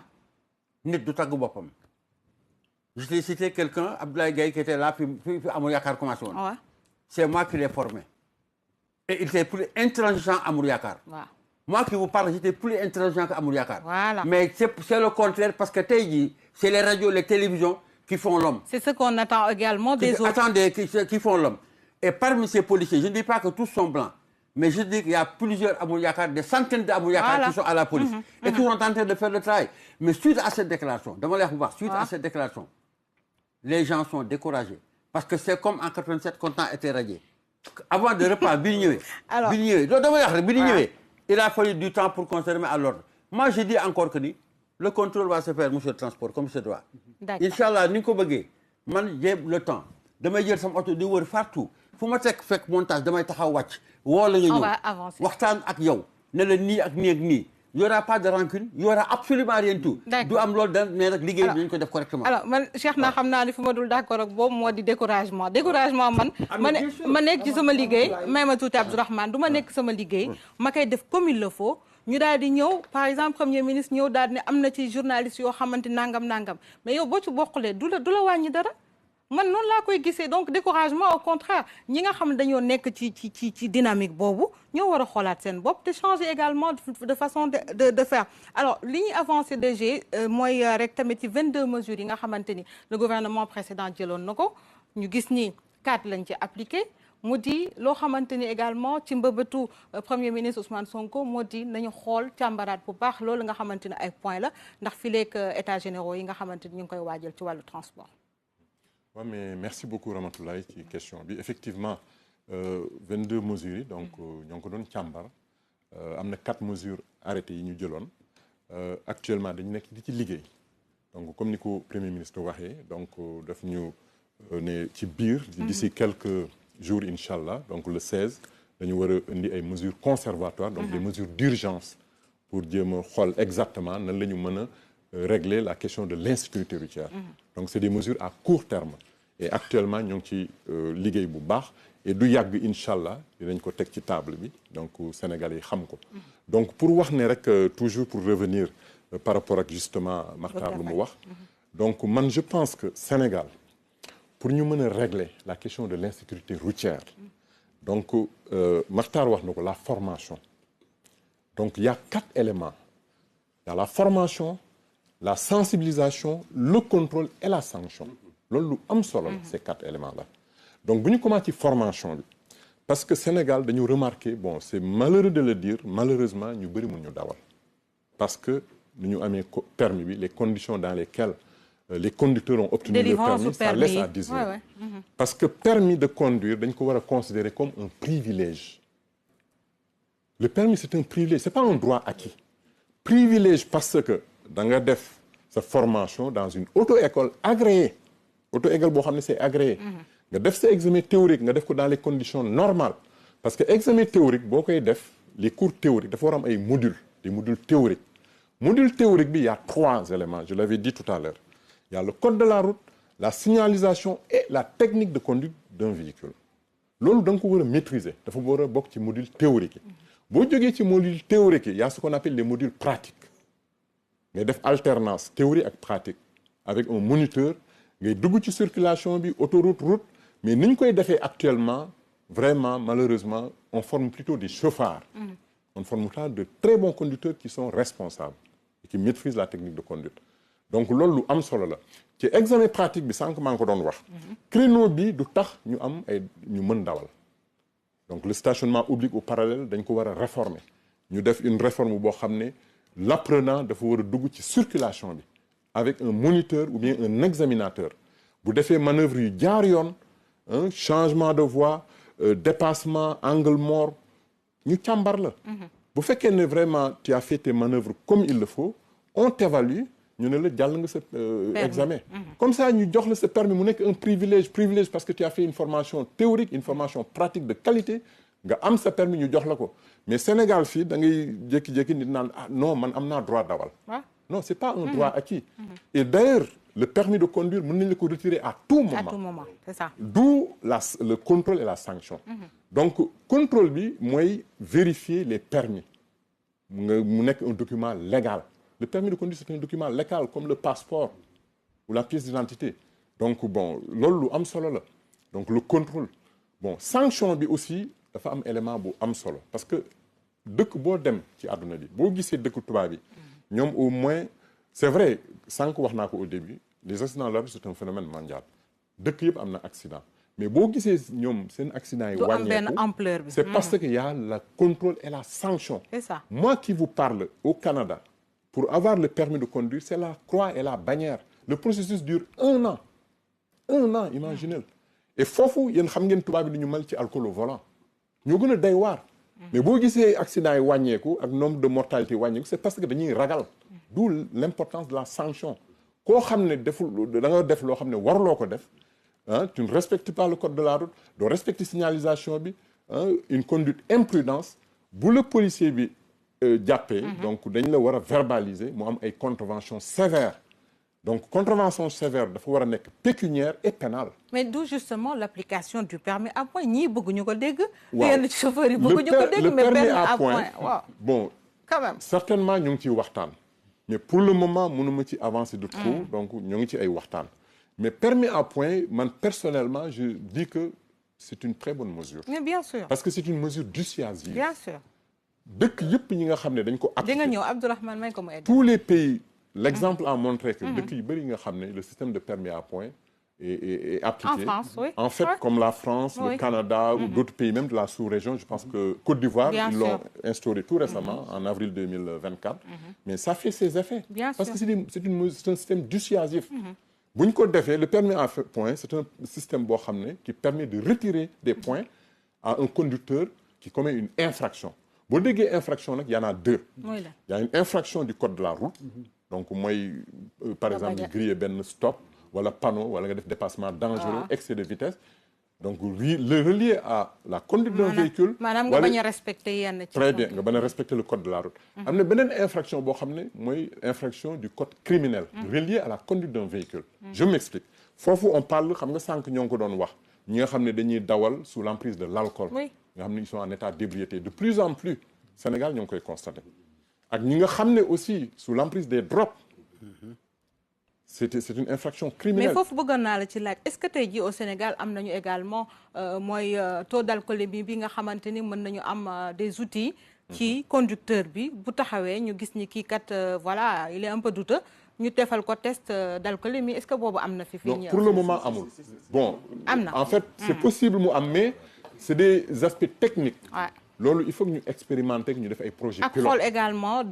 Speaker 4: nit du tagg boppam. je t'ai cité quelqu'un Abdoulaye Gaye qui était là fi amul yaakaar commencé woon.
Speaker 1: waaw.
Speaker 4: c'est moi qui l'ai formé. et il était plus intransigeant amul yaakaar.
Speaker 1: waaw.
Speaker 4: moi qui vous parle j'étais plus intransigeant que amul yaakaar.
Speaker 1: voilà.
Speaker 4: mais c'est le contraire parce que tey jii c'est les radios les télévisions qui font l'homme.
Speaker 1: C'est ce qu'on attend également des autres.
Speaker 4: Attendez, qui font l'homme. Et parmi ces policiers, je ne dis pas que tous sont blancs, mais je dis qu'il y a plusieurs Amour Yakar, des centaines d'Amour Yakar qui sont à la police et qui sont en train de faire le travail. Mais suite à cette déclaration, à cette déclaration, les gens sont découragés. Parce que c'est comme en 87 quand on a été radié. Avant de repas, il a fallu du temps pour qu'on se remette à l'ordre. Moi, je dis encore que le contrôle va se faire, monsieur le transport, comme se doit. Inch'Allah, ni ko bëggee man j'ai le temps damay jël sama oto di wër partout fu ma fekk montage damay taxaw wàcc woo la nga ñëw waxtaan ak yow ne la nii ak nii ak nii y aura pas de rancune y aura absolument rien tout du am loolu da mais nag liggéey bi dañ ko def correctement.
Speaker 1: alors man Cheikh na xam naa ni fu ma dul d'accord ak boobu moo di découragement man ma nekk ci sama liggéey may ma tuuti Abdourahmane du ma nekk sama liggéey ma koy def comme il le faut. ñu daal di ñëw par exemple premier ministre ñëw daal di ne am na ci journaliste yoo xamante nangam mais yow boo ci bokkulee du la wàññi dara man noonu laa koy gisee donc découragement au contraire ñi nga xam ne dañoo nekk ci dynamique boobu ñoo war a xoolaat seen bopp te changer également de façon de faire alors li ñuy avancé DG mooy rek tamit ci 22 mesures yi nga xamante ni le gouvernement précédent jëloon na ko ñu gis ni 4 lañ ci appliqué. mu di loo xamante ni également ci mbëbëtu premier ministre Ousmane Sonko moo di nañu xool càmbaraat bu baax loolu nga xamante ne ay point la ndax fileek états généraux yi nga xamante ni ñu ngi koy waajal ci wàllu transport.
Speaker 2: waaw mais merci beaucoup Ramatoulaye ci question bi effectivement 22 mesures yi donc ñoo ngi ko doon càmbar am na 4 mesures arrêtées yi ñu jëloon actuellement dañu nekk di ci liggéey donc comme ni ko premier ministre waxee donc daf ñu ne ci biir. d'ici quelques jour inchallah donc le 16 dañu war a indi ay mesures conservatoires donc des mesures d'urgence pour jéem a xool exactement nan la ñu mën a régler la question de l'insécurité routière donc c'est des mesures à court terme et actuellement ñoo ngi ci liggéey bu baax et du yàgg inchallah dinañ ko teg ci table bi donc Sénégalais yi xam ko donc pour wax ne rek toujours pour revenir par rapport ak justement Makhtar lu mu wax donc man je pense que Sénégal pour ñu mën a régler la question de l'insécurité routière donc Makhtar wax na ko la formation donc il y a 4 éléments il y a la formation la sensibilisation le contrôle et la sanction loolu lu am solo la ces 4 éléments là donc bu ñu commencé ci formation bi parce que Sénégal dañu remarqué bon c'est malheureux de le dire malheureusement ñu bëri mun ñu dawal parce que nu ñu amee permis bi les conditions dans lesquelles les conducteurs ont obtenu le permis ça laisse à désirer parce que permis de conduire dañ ko war a considérer comme un privilège le permis c'est un privilège c'est pas un droit acquis privilège parce que da nga def sa formation dans une auto-école agréée auto-école boo xam ne c'est agréé nga def sa examen théorique nga def ko dans les conditions normales parce que examen théorique boo koy def les cours théoriques dafa war am ay modules des modules théoriques module théorique bi il y a 3 éléments je l'avais dit tout à l'heure il y a le code de la route la signalisation et la technique de conduite d'un véhicule loolu da nga ko war a maîtriser dafa war a bokk ci module théorique yi boo jógee ci module théorique yi il y a ce qu'on appelle les modules pratiques ngay def alternance théorie ak pratique avec un moniteur ngay dugg ci circulation bi autoroute route mais ni ñu koy defee actuellement vraiment malheureusement on forme plutôt des chauffards on forme plutôt de très bons conducteurs qui sont responsables et qui maîtrisent la technique de conduite donc loolu lu am solo la ci examen pratique bi sànq maa ngi ko doon wax créneau bi du tax ñu am ay ñu mën dawal donc le stationnement oblique ou parallèle dañ ko war a réformer ñu def une réforme boo xam ne l'apprenant dafa war a dugg ci circulation bi avec un moniteur ou bien un examinateur bu defee manœuvre yu jaar yoon changement de voie dépassement angle mort ñu càmbar la bu fekkee ne vraiment tu as fait tes manœuvres comme il le faut on t'évalue ñu ne la jàll nga sa examen comme ça ñu jox la sa permis mu nekk un privilège parce que tu as fait une formation théorique une formation pratique de qualité nga am sa permis ñu jox la ko mais Sénégal fii da ngay jékki-jékki nit naan ah non man am naa droit dawal non c'est pas un droit acquis et d'ailleurs le permis de conduire mën nañ la ko retirer à tout moment
Speaker 1: c'est ça
Speaker 2: d'où le contrôle et la sanction donc contrôle bi mooy vérifier les permis mu nekk un document légal le permis de conduire c'est un document légal comme le passeport ou la pièce d'identité donc bon loolu lu am solo la donc le contrôle bon sanction bi aussi dafa am élément bu am solo parce que dëkk boo dem ci àdduna bi boo gisee dëkk tubaab bi ñoom au moins c'est vrai sànq wax naa ko au début les accidents de la route c'est un phénomène mondial dëkk yëpp am na accident mais boo gisee ñoom seen accident yi wàññeeku c'est parce que y a le contrôle et la sanction
Speaker 1: c'est ça
Speaker 2: moi qui vous parle au Canada pour avoir le permis de conduire c'est la croix et la bannière le processus dure 1 an imaginez et foofu yéen xam ngeen tubaab bi du ñu mel ci alcool au volant ñoo gën a day waar mais boo gisee accident yi wàññeeku ak nombre de mortalité wàññeeku c'est parce que dañuy ragal d'où l'importance de la sanction koo xam ne deful da nga def loo xam ne waruloo ko def tu ne respectes pas le code de la route doo respecter signalisation bi une conduite imprudence bu le policier bi jàppee donc dañ la war a verbaliser mu am ay contraventions sévères donc contravention sévère dafa war a nekk pécuniaire et pénale
Speaker 1: mais d'où justement l'application du permis à point ñii bëgguñu ko dégg yenn ci chauffeurs yi bëgguñu ko dégg mais permis à point waaw
Speaker 2: bon
Speaker 1: quand même
Speaker 2: certainement ñu ngi ciy waxtaan mais pour le moment mënuma ci avancer de trop donc ñu ngi ci ay waxtaan mais permis à point man personnellement je dis que c'est une très bonne mesure
Speaker 1: mais bien sûr
Speaker 2: parce que c'est une mesure dissuasive
Speaker 1: bien sûr
Speaker 2: dëkk yëpp ñi nga xam ne dañ ko appliquer
Speaker 1: di nga ñëw Abdourahmane may ko mu egg
Speaker 2: tous les pays l'exemple a montré que dëkk yu bëri nga xam ne le système de permis à point est appliqué.
Speaker 1: En France, oui.
Speaker 2: En fait, comme la France, le Canada ou d'autres pays, même de la sous-région, je pense que Côte d'Ivoire, ils l'ont instauré tout récemment, en avril 2024. Mais ça fait ses effets. Parce que c'est un système dissuasif. Bu ñu ko defee, le permis à point, c'est un système boo xam ne qui permet de retirer des points à un conducteur qui commet une infraction. Boo déggee infraction nag, il y en a 2. Il y a une infraction du code de la route. Donc mooy par exemple griller benn stop wala panneau wala nga def dépassement dangereux excès de vitesse donc le relier à la conduite d'un véhicule
Speaker 1: maanaam nga bañ a respecter yenn ci
Speaker 2: très bien nga bañ a respecter le code de la route am na beneen infraction boo xam ne mooy infraction du code criminel relié à la conduite d'un véhicule je m'explique foofu on parle xam nga sànq ñoo ngi ko doon wax ñi nga xam ne dañuy dawal sous l'emprise de l'alcool nga xam ne ils sont en état d'ébriété de plus en plus Sénégal ñoo ngi koy constater ak ñi nga xam ne aussi sous l'emprise des drogues c'est une infraction criminelle.
Speaker 1: mais foofu bëggoon naa la ci laaj est-ce que tey jii au Sénégal am nañu également mooy taux d'alcoolémie bi nga xamante ni mën nañu am des outils ci conducteur bi bu taxawee ñu gis ni kii kat voilà il est un peu douteux ñu defal ko test d'alcoolémie est-ce que boobu am na fi
Speaker 2: non pour le moment amul bon
Speaker 1: am na
Speaker 2: en fait c'est possible mu am mais c'est des aspects techniques loolu il faut que ñu expérimenter ñu def ay projets pilotes.
Speaker 1: ak xool également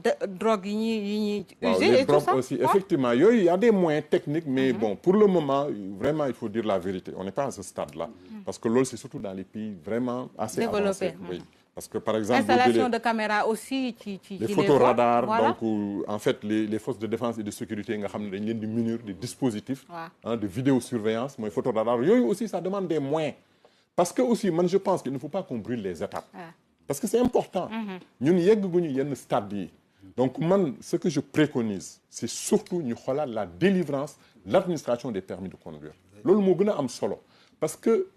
Speaker 1: drogue yi ñuy
Speaker 2: waaw
Speaker 1: user
Speaker 2: les
Speaker 1: et tout
Speaker 2: drogues
Speaker 1: ça
Speaker 2: aussi effectivement yooyu y a des moyens techniques mais bon pour le moment vraiment il faut dire la vérité on n'est pas à ce stade-là parce que loolu c'est surtout dans les pays vraiment assez avancés oui parce que par exemple
Speaker 1: installation de caméras aussi ci
Speaker 2: les photoradars voilà. Donc en fait les forces de défense et de sécurité nga xam ne dañ leen di munir des dispositifs de vidéosurveillance mooy photoradar yooyu aussi ça demande des moyens parce que aussi man je pense qu'il ne faut pas qu'on brûle les étapes parce que c'est important ñun yegguñu yenn stade yi donc man ce que je préconise c'est surtout ñu xoolaat la délivrance l'administration des permis de conduire loolu moo gën a am solo parce que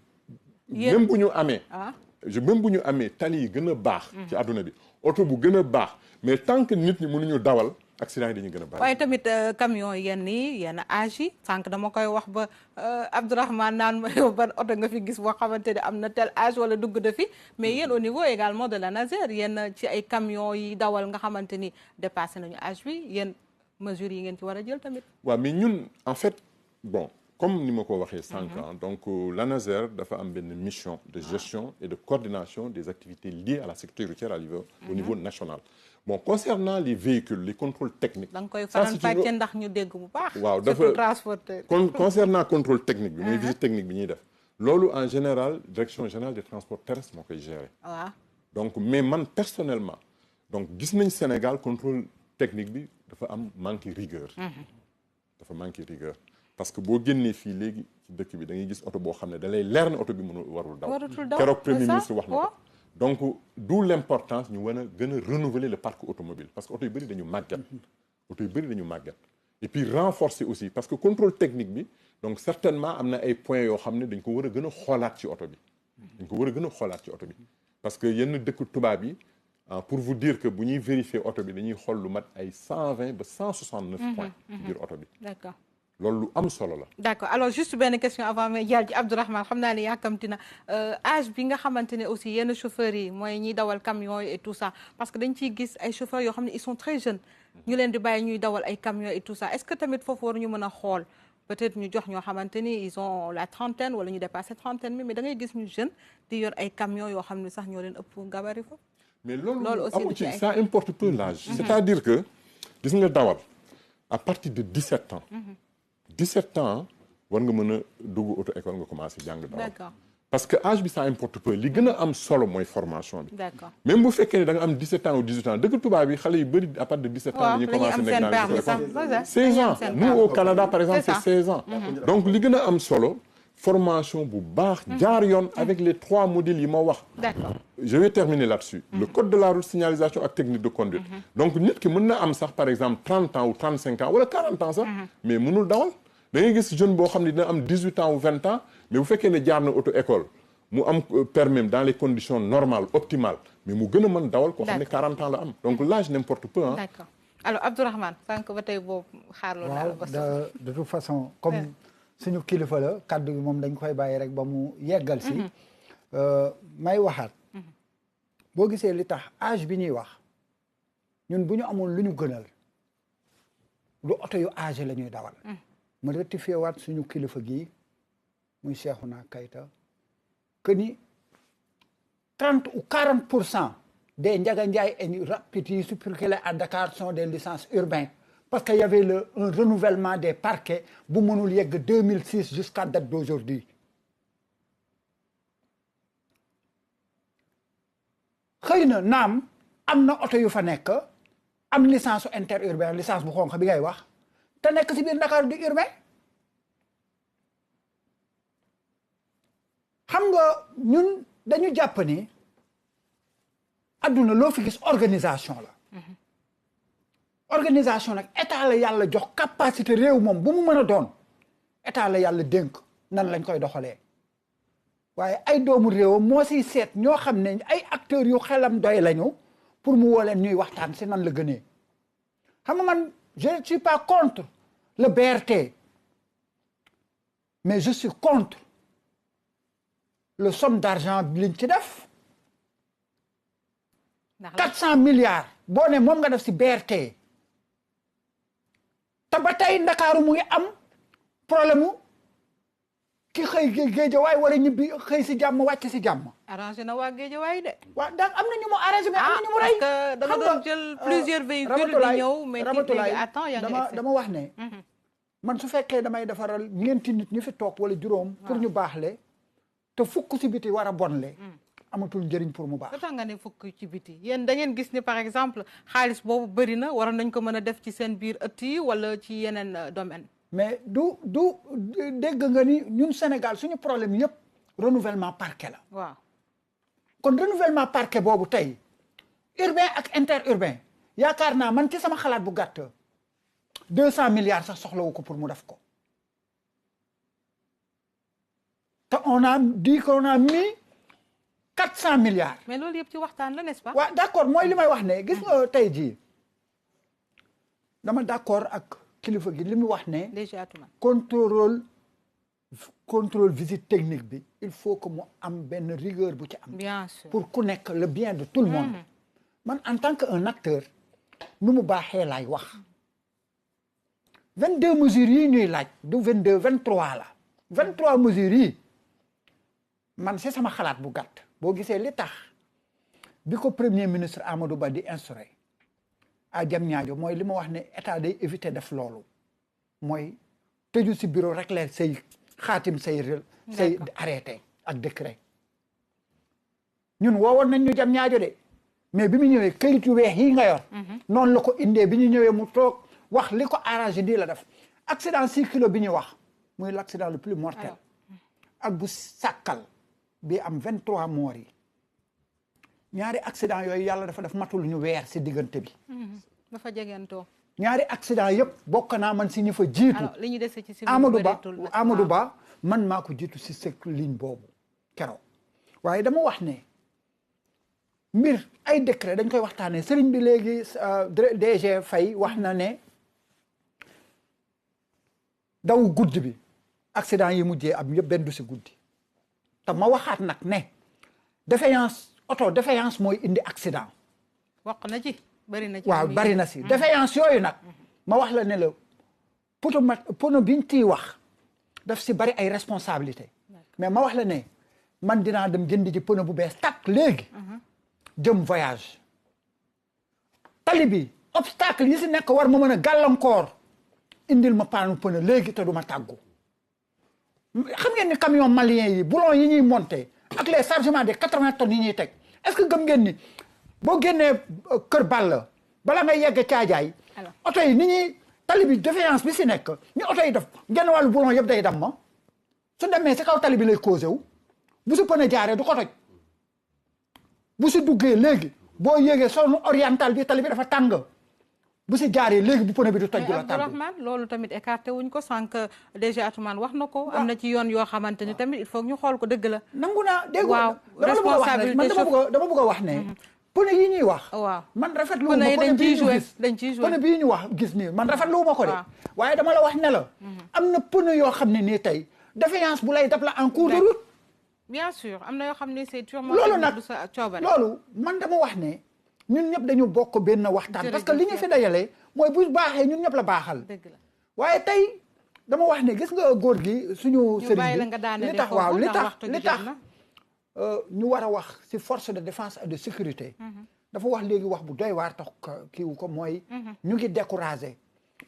Speaker 2: même bu ñu amee tali yi gën a baax ci àdduna bi oto bu gën a baax mais tant que nit ñi mënuñu dawal accident yi dañuy gën a bari.
Speaker 1: waaye tamit camion yenn âge yi sànq dama koy wax ba Abdourahmane naan ma yow ban oto nga fi gis boo xamante ne am na tel âge wala dugg na fi mais yéen au niveau également de l'ANASER yéen ci ay camions yi dawal nga xamante ni dépassé nañu âge bi yéen mesures yi ngeen ci war a jël tamit.
Speaker 2: waaw mais ñun en fait bon comme ni ma ko waxee sànq donc l'ANASER dafa am benn mission de gestion et de coordination des activités liées à la sécurité routière au niveau national. Bon concernant les véhicules les contrôles techniques.
Speaker 1: da nga koy faral fàcce ndax ñu dégg bu baax.
Speaker 2: waaw dafa transporteur. concernant contrôle technique bi mooy visite technique bi ñuy def. loolu en général direction générale des transports terrestres moo koy gérer. waaw donc mais man personnellement donc gis nañ Sénégal contrôle technique bi dafa am manque rigueur. dafa manque rigueur parce que boo génnee fii léegi ci dëkk bi da ngay gis oto boo xam ne da lay leer ne oto bi mënul warul daw. keroog premier ministre wax na ko. donc d'où l'importance ñu war a gën a renouveler le parc automobile parce que oto yu bëri dañu màgget et puis renforcer aussi parce que contrôle technique bi donc certainement am na ay points yoo xam ne dañ ko war a gën a xoolaat ci oto bi parce que yenn dëkk tubaab yi pour vous dire que bu ñuy vérifier oto bi dañuy xool lu mat ay 120 ba 169 points ci biir oto bi. D'accord. loolu lu am solo la. d'accord
Speaker 1: alors juste benn question avant mais jàll ci Abdourahmane xam naa ne yàkkamti na âge bi nga xamante ne aussi yenn chauffeurs yi mooy ñiy dawal camions yi et tout ça parce que dañ ciy gis ay chauffeurs yoo xam ne ils sont très jeunes ñu leen di bàyyi ñuy dawal ay camions et tout ça est-ce que tamit foofu waruñu mën a xool peut-être ñu jox ñoo xamante ni ils ont la trentaine wala ñu dépassé trentaine mais da ngay gis ñu jeune di yor ay camions yoo xam ne sax ñoo leen ëpp gabarit foofu.
Speaker 2: mais loolu amu ci ça importe peu l'âge. c'est-à-dire que gis nga dawal à partir de 17 ans. 17 ans war nga mën a dugg auto école nga commencé jàng dawal. D'accord. Parce que âge bi ça importe peu li gën a am solo mooy formation bi. D'accord. Même bu fekkee ne da nga am 17 ans ou 18 ans dëkk tubaab yi xale yu bëri à partir de 17 ans. dañuy commencé nekk dans les 16 ans nous au Canada par exemple c'est 16 ans. donc li gën a am solo formation bu baax. jaar yoon avec les 3 modules yi ma wax. D'accord. Je vais terminer là-dessus. Le code de la route signalisation ak technique de conduite. donc nit ki mën na am sax par exemple 30 ans ou 35 ans wala 40 ans sax. mais mënul dawal. da ngay gis jeune boo xam ne dina am 18 ans ou 20 ans mais bu fekkee ne jaar na auto école mu am permis dans les conditions normales optimales mais mu gën a mën dawal koo xam ne 40 ans la am donc l'âge n'importe peu hein. D'accord. Alors Abdourahmane sànq ba tey boobu xaarloo naa la ba
Speaker 5: de toute façon comme suñu kilifa la kaddu gi moom dañ koy bàyyi rek ba mu yeggal si may waxaat boo gisee li tax âge bi ñuy wax ñun bu ñu amoon lu ñu gënal lu oto yu âgé la ñuy dawal ma rectifié waat suñu kilifa gi muy Cheikhouna Keita que ni 30 ou 40% des Ndiaga Ndiaye et rapides yi circulent à Dakar sont des licences urbains parce que y avait un renouvellement des parquets bu mënul yegg 2006 jusqu'à date d'aujourd'hui xëy na naam am na oto yu fa nekk am licence interurbain licence bu xonq bi ngay wax te nekk ci biir Dakar du urbain xam nga ñun dañu jàpp ni adduna loo fi gis organisation la organisation nag état la yàlla jox capacité réew moom bu mu mën a doon état la yàlla dénk nan lañ koy doxalee waaye ay doomu réewam moo siy seet ñoo xam ne ay acteurs yu xelam doy lañu pour mu woo leen ñuy waxtaan si nan la gënee xam nga man je ne suis pas contre le BRT mais je suis contre le somme d'argent bi liñ ci def 400 milliards boo ne moom nga def si BRT te ba tey Ndakaaru mu ngi am problème mu ki xëy Géejawaay war a ñibbi xëy si jàmm wàcc si jàmm.
Speaker 1: arrangé na waa Géejawaay de.
Speaker 5: waaw ndax am na ñu mu arrangé mais am na ñu mu rey.
Speaker 1: parce que da nga doon jël plusieurs véhicules di ñëw mais léegi attends yaa ngi
Speaker 5: dama wax ne. man su fekkee damay defaral ñeenti nit ñu fi toog wala juróom. pour ñu baaxle te fukk si biti war a bonle. amatul njëriñ pour mu baax.
Speaker 1: lu tax nga ne fukk ci biti yéen da ngeen gis ni par exemple xaalis boobu bëri na waroon nañ ko mën a def ci seen biir ëtt yi wala ci yeneen domaine.
Speaker 5: mais du dégg nga ni ñun Sénégal suñu problème yëpp renouvellement parquet la.
Speaker 1: waaw
Speaker 5: kon renouvellement parquet boobu tey urbain ak interurbain yaakaar naa man ci sama xalaat bu gàtt 200 milliards sax soxlawu ko pour mu def ko te on a dit qu'on a mis 400 milliards.
Speaker 1: mais loolu yëpp ci waxtaan la n'est-ce pas.
Speaker 5: waaw d'accord mooy li may wax ne gis nga tey jii dama d'accord ak. kilifa gi li mu wax ne contrôle visite technique bi il faut que mu am benn rigueur bu ci am
Speaker 1: bien sûr
Speaker 5: pour ku nekk le bien de tout le monde man en tant que un acteur nu mu baaxee laay wax 22 mesures yi ñuy laaj du 22 23 la 23 mesures yi man c'est sama xalaat bu gàtt boo gisee li tax bi ko premier ministre Amadou Ba di instauré à Diamniadio mooy li ma wax ne état day éviter def loolu mooy tëju si bureau rek leen say xaatim say arrêté ak décret ñun woowoon nañ ñu Diamniadio de mais bi mu ñëwee këyit yu weex yi nga yor noonu la ko indee bi ñu ñëwee mu toog wax li ko arrangé nii la def accident 6 kilos bi ñu wax muy l'accident le plus mortel ak bu sàkkal bi am 23 morts yi ñaari accident yooyu yàlla dafa def matul ñu weer si diggante bi.
Speaker 1: dafa jegentoo.
Speaker 5: ñaari accident yëpp bokk naa man si ñu fa jiitu.
Speaker 1: alors li ñu dese ci
Speaker 5: Amadou Ba man maa ko jiitu si cette ligne boobu keroog waaye dama wax ne mbir ay décret dañ koy waxtaanee sëriñ bi léegi DG Faye wax na ne daw guddi bi accident yi mujjee am yëpp benn du si guddi te ma waxaat nag ne défaillance mooy indi accident.
Speaker 1: wax na ci bari na ci.
Speaker 5: waaw bari na si défaillance yooyu nag ma wax la ne la pono biñ ciy wax daf si bari ay responsabilité mais ma wax la ne man dinaa dem jënd ji pono bu bees tàkk léegi jëm voyage tali bi obstacle yi si nekk war ma mën a gàllankoor indil ma paanu pono léegi te du ma tàggu xam ngeen ni camion malien yi boulon yi ñuy monter ak les chargements de 80 tonnes yi ñuy teg est-ce que gëm ngeen ni boo génnee Kër Balla bala ngay yegg Caajaay oto yi ni ñuy tali bi défaillance bi si nekk ni oto yi def genn wàllu boulon yëpp day dem ma su demee si kaw tali bi lay causé wu bu si pneu jaaree du ko toj bu si duggee léegi boo yéegee zone orientale bi tali bi dafa tàng bu si jaaree léegi bu pneu bi du toj du la tàggu.
Speaker 1: Abdourahmane loolu tamit écarté wuñ ko sànq déjà Atoumane wax na ko. am na ci yoon yoo xamante ni tamit il faut ñu xool ko dëgg la.
Speaker 5: nangu naa dégg
Speaker 1: waaw responsabilité
Speaker 5: dama bëgg a wax ne. pneu yi ñuy wax.
Speaker 1: waaw
Speaker 5: man rafetlu wu ma
Speaker 1: dañ ciy joué
Speaker 5: pneu bii ñu wax gis nii man rafetlu wu ma ko de. waaye dama la wax ne la. am na pneu yoo xam ne nii tey défaillance bu lay dab la en cours de route.
Speaker 1: bien sûr am na yoo xam ne c'est sûrement.
Speaker 5: loolu nag loolu man dama wax ne ñun ñëpp dañu bokk benn waxtaan. parce que li ñu fi dajale mooy bu baaxee ñun ñëpp la baaxal.
Speaker 1: dëgg la
Speaker 5: waaye tey dama wax ne gis nga góor gi suñu sëriñ bi li tax waaw li tax ñu war a wax ci force de défense et de sécurité. dafa wax léegi wax bu doy waar tax kiiwu ko mooy. ñu ngi découragé.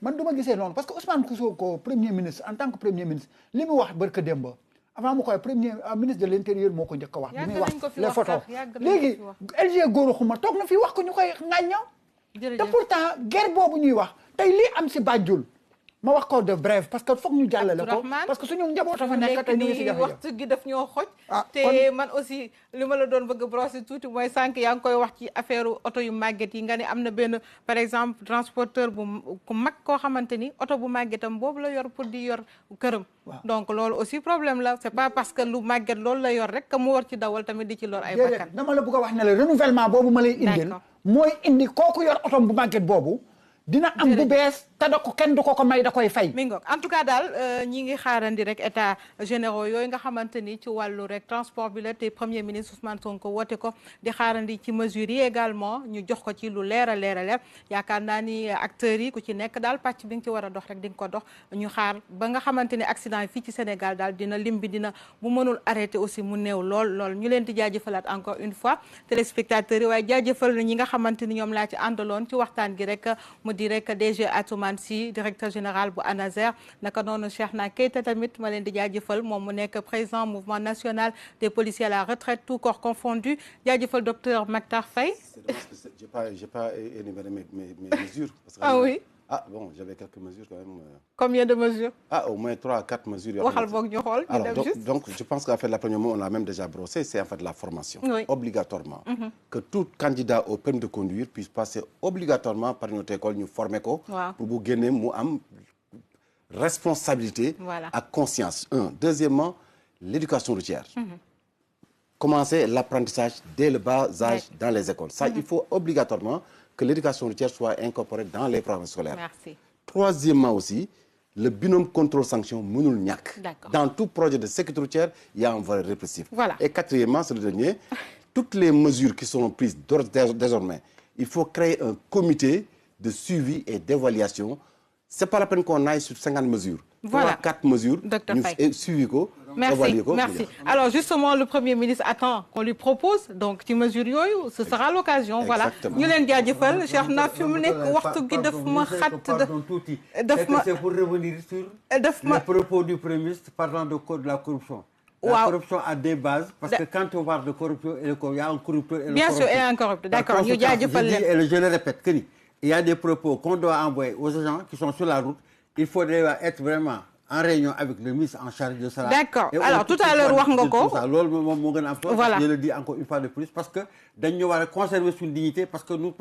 Speaker 5: man du ma gisee noonu parce que Ousmane Sonko premier ministre en tant que premier ministre li mu wax barka démb avant mu koy premier ministre de l'intérieur moo ko njëkk a wax. bi muy wax les photos léegi LG Gora Khouma toog na fi wax ko ñu koy ŋàñña. te pourtant guerre boobu ñuy wax tey lii am si Banjul ma wax ko de bref parce que foog ñu jàllale ko parce que suñu njaboot fa nekk te ñu ngi si jafe-jafe
Speaker 1: waxtu gi daf ñoo xoj. te man aussi li ma la doon bëgg a brosser tuuti mooy sànq yaa ngi koy wax ci affaire oto yu màgget yi nga ne am na benn par exemple transporteur bu ku mag koo xamante ni oto bu màggetam boobu la yor pour di yor këram. donc loolu aussi problème la c'est pas parce que lu màgget loolu la yor rek que mu war ci dawal tamit di ci lor ay bakkan.
Speaker 5: dama la bëgg a wax ne la renouvellement boobu ma lay indil mooy indi kooku yor oto bu màgget boobu dina am bu bees te da ko kenn du ko may da koy fay.
Speaker 1: mi ngoog en tout cas daal ñi ngi xaarandi rek état généraux yooyu nga xamante ni ci wàllu rek transport bi la te premier ministre Ousmane Sonko woote ko di xaarandi ci mesures yi également ñu jox ko ci lu leer a leer yaakaar naa ni acteurs yi ku ci nekk daal pàcc bi nga ci war a dox rek di nga ko dox ñu xaar ba nga xamante ni accident yi fii ci Sénégal daal dina lim bi dina bu mënul arrêté aussi mu néew lool ñu leen di jaajëfalaat encore une fois téléspectateurs yi waaye jaajëfal ñi nga xamante ni ñoom laa ci àndaloon ci waxtaan gi rek mu di rek DG Atoumane Sy directeur général bu ANASER naka noonu Cheikhna Keita tamit ma leen di jaajëfal moom mu nekk président mouvement national des policiers à la retraite tout corps confondu jaajëfal docteur Mactar Faye.
Speaker 9: J'ai pas énuméré mes mesures. Parce que
Speaker 1: ah oui.
Speaker 9: Ah bon, j'avais quelques mesures quand même.
Speaker 1: Combien de mesures? Ah,
Speaker 9: au moins 3 à 4 mesures.
Speaker 1: waxal boog ñu xool.
Speaker 9: Alors donc je pense qu'en fait la première mot on l'a même déjà brossé, c'est en fait la formation.
Speaker 1: Oui.
Speaker 9: Obligatoirement. Que tout candidat au permis de conduire puisse passer obligatoirement par notre école ñu former ko. Pour bu génnee mu am responsabilité.
Speaker 1: Voilà.
Speaker 9: À conscience. Deuxièmement, l'éducation routière. Commencer l'apprentissage dès le bas âge dans les écoles. Ça, il faut obligatoirement que l'éducation routière soit incorporée dans les programmes scolaires.
Speaker 1: Merci.
Speaker 9: Troisièmement aussi, le binôme contrôle-sanction mënul ñàkk. Dans tout projet de sécurité routière, il y a un volet répressif.
Speaker 1: Voilà.
Speaker 9: Et quatrièmement, c'est le dernier, toutes les mesures qui sont prises désormais, il faut créer un comité de suivi et d'évaluation. C'est pas la peine qu'on aille sur 50 mesures.
Speaker 1: Voilà.
Speaker 9: 4 mesures, nous suivi ko.
Speaker 1: Merci. Alors justement, le Premier ministre attend qu'on lui propose donc ci mesures yooyu ce sera l'occasion. Voilà ñu leen jaajëfal Cheikh na fi mu nekk waxtu gi daf ma xat
Speaker 4: daf ma c'est pour revenir sur les propos du Premier ministre parlant de la corruption. La corruption a des bases parce que quand on parle de corruption il y a un corrupteur et le
Speaker 1: bien sûr et un corrupteur. D'accord ñu jaajëfal leen
Speaker 4: et je le répète que ni il y a des propos qu'on doit envoyer aux agents qui sont sur la route. Il faudrait être vraiment en réunion avec le ministre en charge de cela.
Speaker 1: D'accord. Alors tout à l'heure wax nga ko.
Speaker 4: loolu moom moo gën a am solo.
Speaker 1: Voilà.
Speaker 4: Je le dis encore une fois de plus parce que dañu war a conserver suñu dignité parce que nous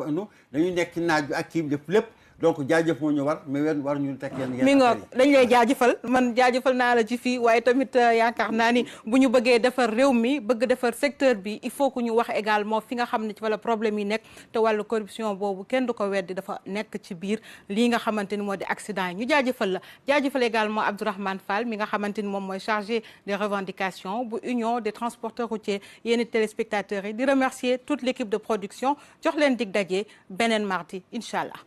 Speaker 4: dañuy nekk ci naaj bi ak kii bi def lépp donc jaajëf moo ñu war mais war ñu teg yenn
Speaker 1: mi ngoog dañ lay jaajëfal man jaajëfal naa la ci fii waaye tamit yaakaar naa ni bu ñu bëggee defar réew mi bëgg defar secteur bi il faut que ñu wax également fi nga xam ne ci wala problème yi nekk te wàllu corruption boobu kenn du ko weddi dafa nekk ci biir lii nga xamante ni moo di accident yi ñu jaajëfal la jaajëfal également Abdourahmane Fall mi nga xamante ni moom mooy chargé des revendications bu union des transporteurs routiers yéen téléspectateurs yi di remercier toute l'équipe de production jox leen dig daje beneen mardi incha allah